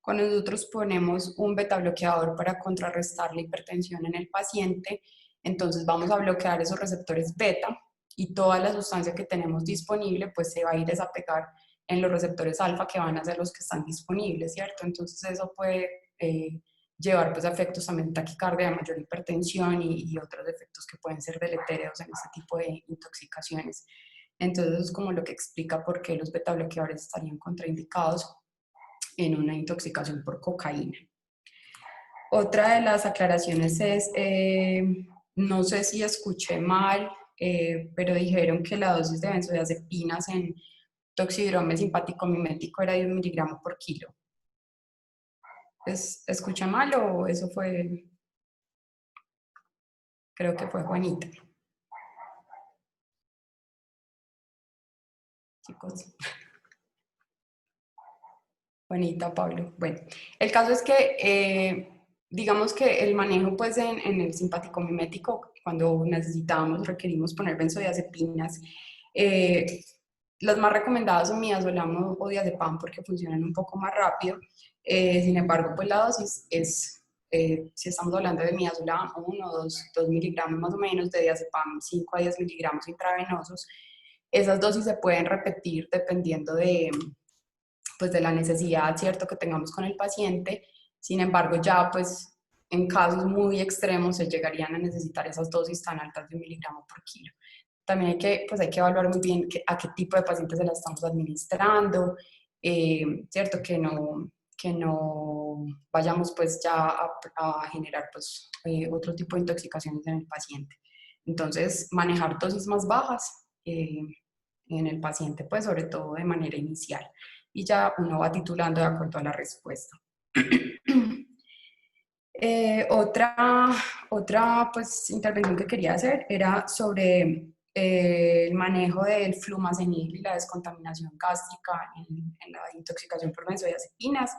cuando nosotros ponemos un beta bloqueador para contrarrestar la hipertensión en el paciente, entonces vamos a bloquear esos receptores beta y toda la sustancia que tenemos disponible pues se va a ir a pegar en los receptores alfa que van a ser los que están disponibles, ¿cierto? Entonces eso puede llevar pues a efectos también taquicardia, mayor hipertensión y otros efectos que pueden ser deletéreos en este tipo de intoxicaciones. Entonces eso es como lo que explica por qué los beta bloqueadores estarían contraindicados en una intoxicación por cocaína. Otra de las aclaraciones es, no sé si escuché mal, pero dijeron que la dosis de benzodiazepinas en toxidrome simpático mimético era de 1 miligramo por kilo. ¿Escuché mal o eso fue? Creo que fue Juanita. Chicos. Juanita, Pablo. Bueno, el caso es que, digamos que el manejo pues en el simpático mimético, cuando necesitamos, requerimos poner benzodiazepinas, las más recomendadas son midazolam o diazepam porque funcionan un poco más rápido. Sin embargo, pues la dosis es, si estamos hablando de midazolam, 1 o 2 miligramos más o menos, de diazepam 5 a 10 miligramos intravenosos. Esas dosis se pueden repetir dependiendo pues de la necesidad, ¿cierto?, que tengamos con el paciente. Sin embargo, ya pues en casos muy extremos se llegarían a necesitar esas dosis tan altas de 1 miligramo por kilo. También hay que evaluar muy bien a qué tipo de pacientes se la estamos administrando, ¿cierto? Que no vayamos pues ya a generar pues otro tipo de intoxicaciones en el paciente. Entonces, manejar dosis más bajas en el paciente, pues sobre todo de manera inicial. Y ya uno va titulando de acuerdo a la respuesta. Otra pues, intervención que quería hacer era sobre el manejo del flumazenil y la descontaminación gástrica en la intoxicación por benzodiazepinas.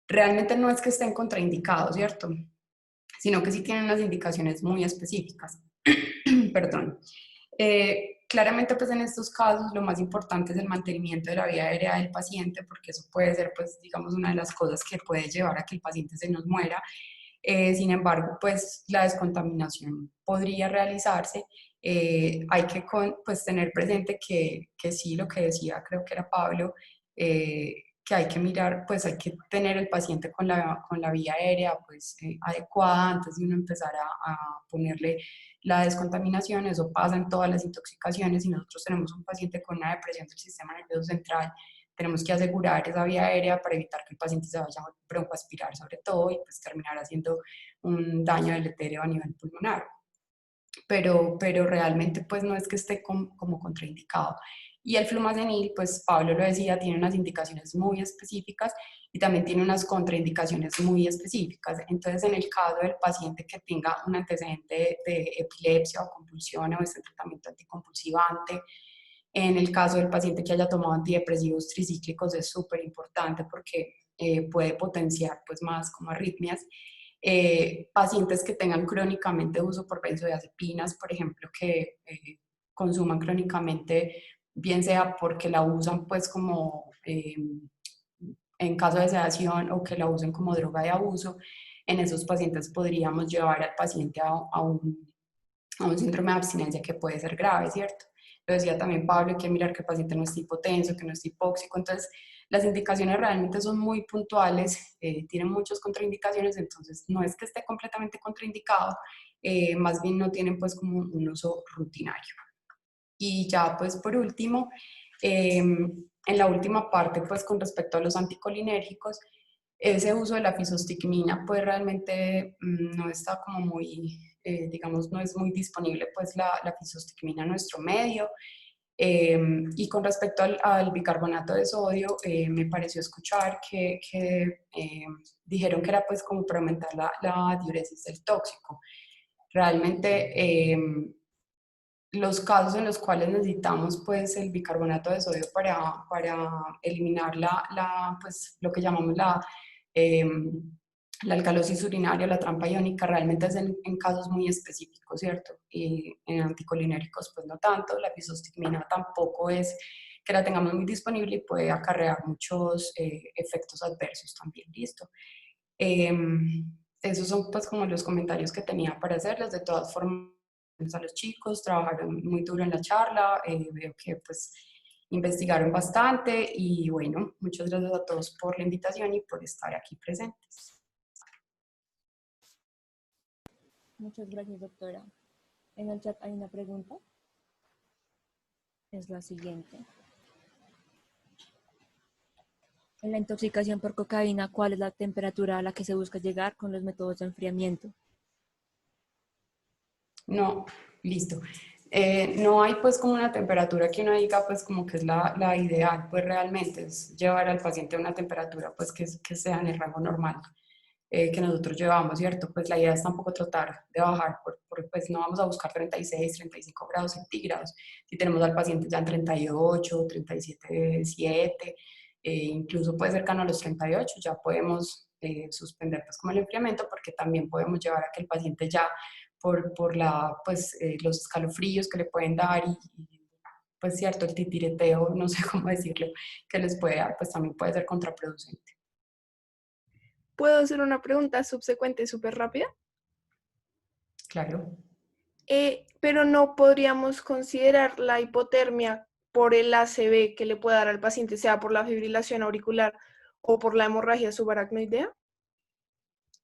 Realmente no es que estén contraindicados, ¿cierto? Sino que sí tienen unas indicaciones muy específicas. Perdón. Claramente, pues en estos casos lo más importante es el mantenimiento de la vía aérea del paciente, porque eso puede ser, pues, digamos, una de las cosas que puede llevar a que el paciente se nos muera. Sin embargo, pues la descontaminación podría realizarse. Hay que pues, tener presente que sí, lo que decía, creo que era Pablo, que hay que mirar, pues hay que tener el paciente con la vía aérea pues, adecuada antes de uno empezar a ponerle la descontaminación. Eso pasa en todas las intoxicaciones. Si nosotros tenemos un paciente con una depresión del sistema nervioso central, tenemos que asegurar esa vía aérea para evitar que el paciente se vaya a broncoaspirar sobre todo y pues terminar haciendo un daño deletérea a nivel pulmonar. Pero realmente pues no es que esté como contraindicado. Y el flumazenil, pues Pablo lo decía, tiene unas indicaciones muy específicas y también tiene unas contraindicaciones muy específicas. Entonces, en el caso del paciente que tenga un antecedente de epilepsia o convulsión o este tratamiento anticonvulsivante, en el caso del paciente que haya tomado antidepresivos tricíclicos es súper importante porque puede potenciar pues más como arritmias. Pacientes que tengan crónicamente uso por benzodiazepinas, por ejemplo, que consuman crónicamente, bien sea porque la usan pues como en caso de sedación o que la usen como droga de abuso, en esos pacientes podríamos llevar al paciente a un síndrome de abstinencia que puede ser grave, ¿cierto? Lo decía también Pablo, hay que mirar que el paciente no esté hipotenso, que no esté hipóxico. Entonces, las indicaciones realmente son muy puntuales, tienen muchas contraindicaciones, entonces no es que esté completamente contraindicado, más bien no tienen pues como un uso rutinario. Y ya pues por último, en la última parte pues con respecto a los anticolinérgicos, ese uso de la fisostigmina pues realmente no está como muy, digamos, no es muy disponible pues la fisostigmina en nuestro medio. Y con respecto al bicarbonato de sodio, me pareció escuchar que dijeron que era pues como para aumentar la diuresis del tóxico. Realmente los casos en los cuales necesitamos pues el bicarbonato de sodio para eliminar pues, lo que llamamos la alcalosis urinaria, la trampa iónica, realmente es en casos muy específicos, ¿cierto? Y en anticolinéricos pues no tanto, la fisostigmina tampoco es que la tengamos muy disponible y puede acarrear muchos efectos adversos también, ¿listo? Esos son pues como los comentarios que tenía para hacerles. De todas formas, a los chicos trabajaron muy duro en la charla, veo que pues investigaron bastante y bueno, muchas gracias a todos por la invitación y por estar aquí presentes. Muchas gracias, doctora. En el chat hay una pregunta. Es la siguiente. En la intoxicación por cocaína, ¿cuál es la temperatura a la que se busca llegar con los métodos de enfriamiento? No, listo. No hay pues como una temperatura que uno diga pues como que es la ideal, pues realmente es llevar al paciente a una temperatura pues que sea en el rango normal que nosotros llevamos, ¿cierto? Pues la idea es tampoco tratar de bajar, pues no vamos a buscar 36, 35 grados centígrados. Si tenemos al paciente ya en 38, 37,7, incluso puede cercano a los 38, ya podemos suspender pues como el enfriamiento porque también podemos llevar a que el paciente ya pues, los escalofríos que le pueden dar pues cierto, el titireteo, no sé cómo decirlo, que les puede dar, pues también puede ser contraproducente. ¿Puedo hacer una pregunta subsecuente súper rápida? Claro. Pero no podríamos considerar la hipotermia por el ACV que le puede dar al paciente, sea por la fibrilación auricular o por la hemorragia subaracnoidea.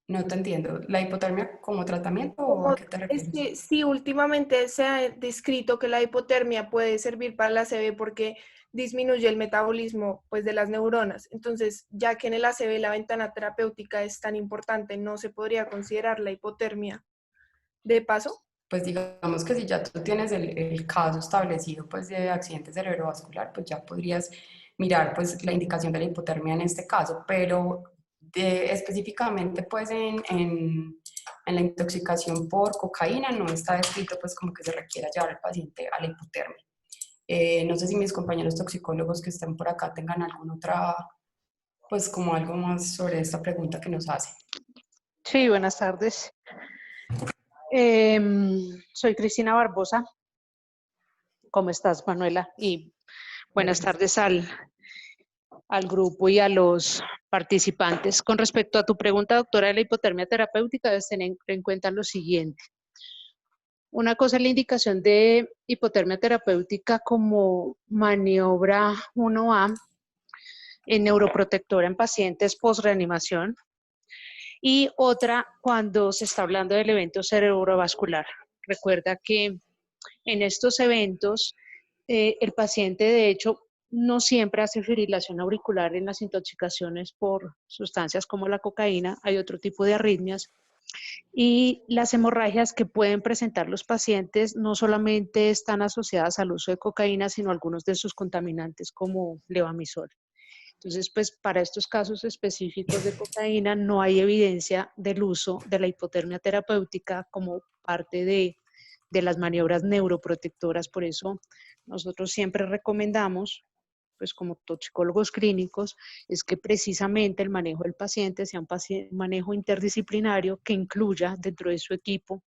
No te entiendo. ¿La hipotermia como tratamiento o a Como qué te es refieres? que sí, últimamente se ha descrito que la hipotermia puede servir para el ACV porque disminuye el metabolismo pues, de las neuronas. Entonces, ya que en el ACV la ventana terapéutica es tan importante, ¿no se podría considerar la hipotermia de paso? pues digamos que si ya tú tienes el caso establecido pues de accidente cerebrovascular, pues ya podrías mirar pues la indicación de la hipotermia en este caso, pero específicamente pues en la intoxicación por cocaína no está escrito pues como que se requiera llevar al paciente a la hipotermia. No sé si mis compañeros toxicólogos que estén por acá tengan alguna otra, pues como algo más sobre esta pregunta que nos hace. Sí, buenas tardes. Soy Cristina Barbosa. ¿Cómo estás, Manuela? Y buenas tardes al grupo y a los participantes. Con respecto a tu pregunta, doctora, de la hipotermia terapéutica, debes tener en cuenta lo siguiente. Una cosa es la indicación de hipotermia terapéutica como maniobra 1A en neuroprotectora en pacientes post-reanimación, y otra cuando se está hablando del evento cerebrovascular. Recuerda que en estos eventos el paciente de hecho no siempre hace fibrilación auricular en las intoxicaciones por sustancias como la cocaína, hay otro tipo de arritmias, y las hemorragias que pueden presentar los pacientes no solamente están asociadas al uso de cocaína, sino algunos de sus contaminantes como levamisol. Entonces, pues para estos casos específicos de cocaína no hay evidencia del uso de la hipotermia terapéutica como parte de las maniobras neuroprotectoras. Por eso nosotros siempre recomendamos, pues como toxicólogos clínicos, es que precisamente el manejo del paciente sea un manejo interdisciplinario que incluya dentro de su equipo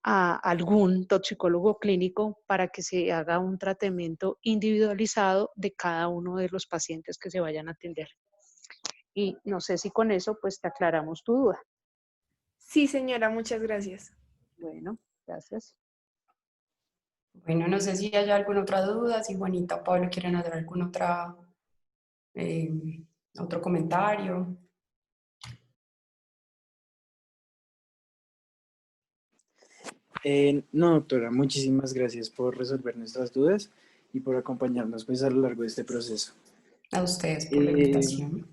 a algún toxicólogo clínico para que se haga un tratamiento individualizado de cada uno de los pacientes que se vayan a atender. Y no sé si con eso pues te aclaramos tu duda. Sí, señora, muchas gracias. Bueno, gracias. Bueno, no sé si hay alguna otra duda, si Juanita o Pablo quieren hacer algún eh, otro comentario. No, doctora, muchísimas gracias por resolver nuestras dudas y por acompañarnos pues, a lo largo de este proceso. A ustedes por la invitación.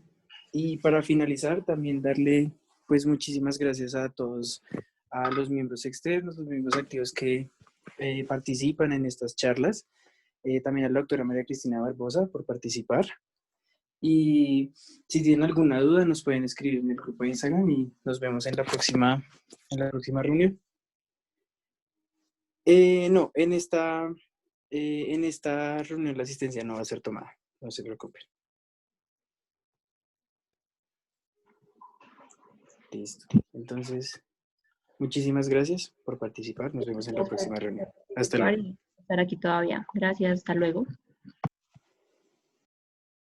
Y para finalizar, también darle pues muchísimas gracias a todos, a los miembros externos, los miembros activos que participan en estas charlas, también a la doctora María Cristina Barbosa por participar. Y si tienen alguna duda, nos pueden escribir en el grupo de Instagram y nos vemos en la próxima reunión. No, en esta reunión la asistencia no va a ser tomada, no se preocupen. Listo. Entonces, muchísimas gracias por participar. Nos vemos en la próxima reunión. Hasta luego. Estar aquí todavía. Gracias, hasta luego.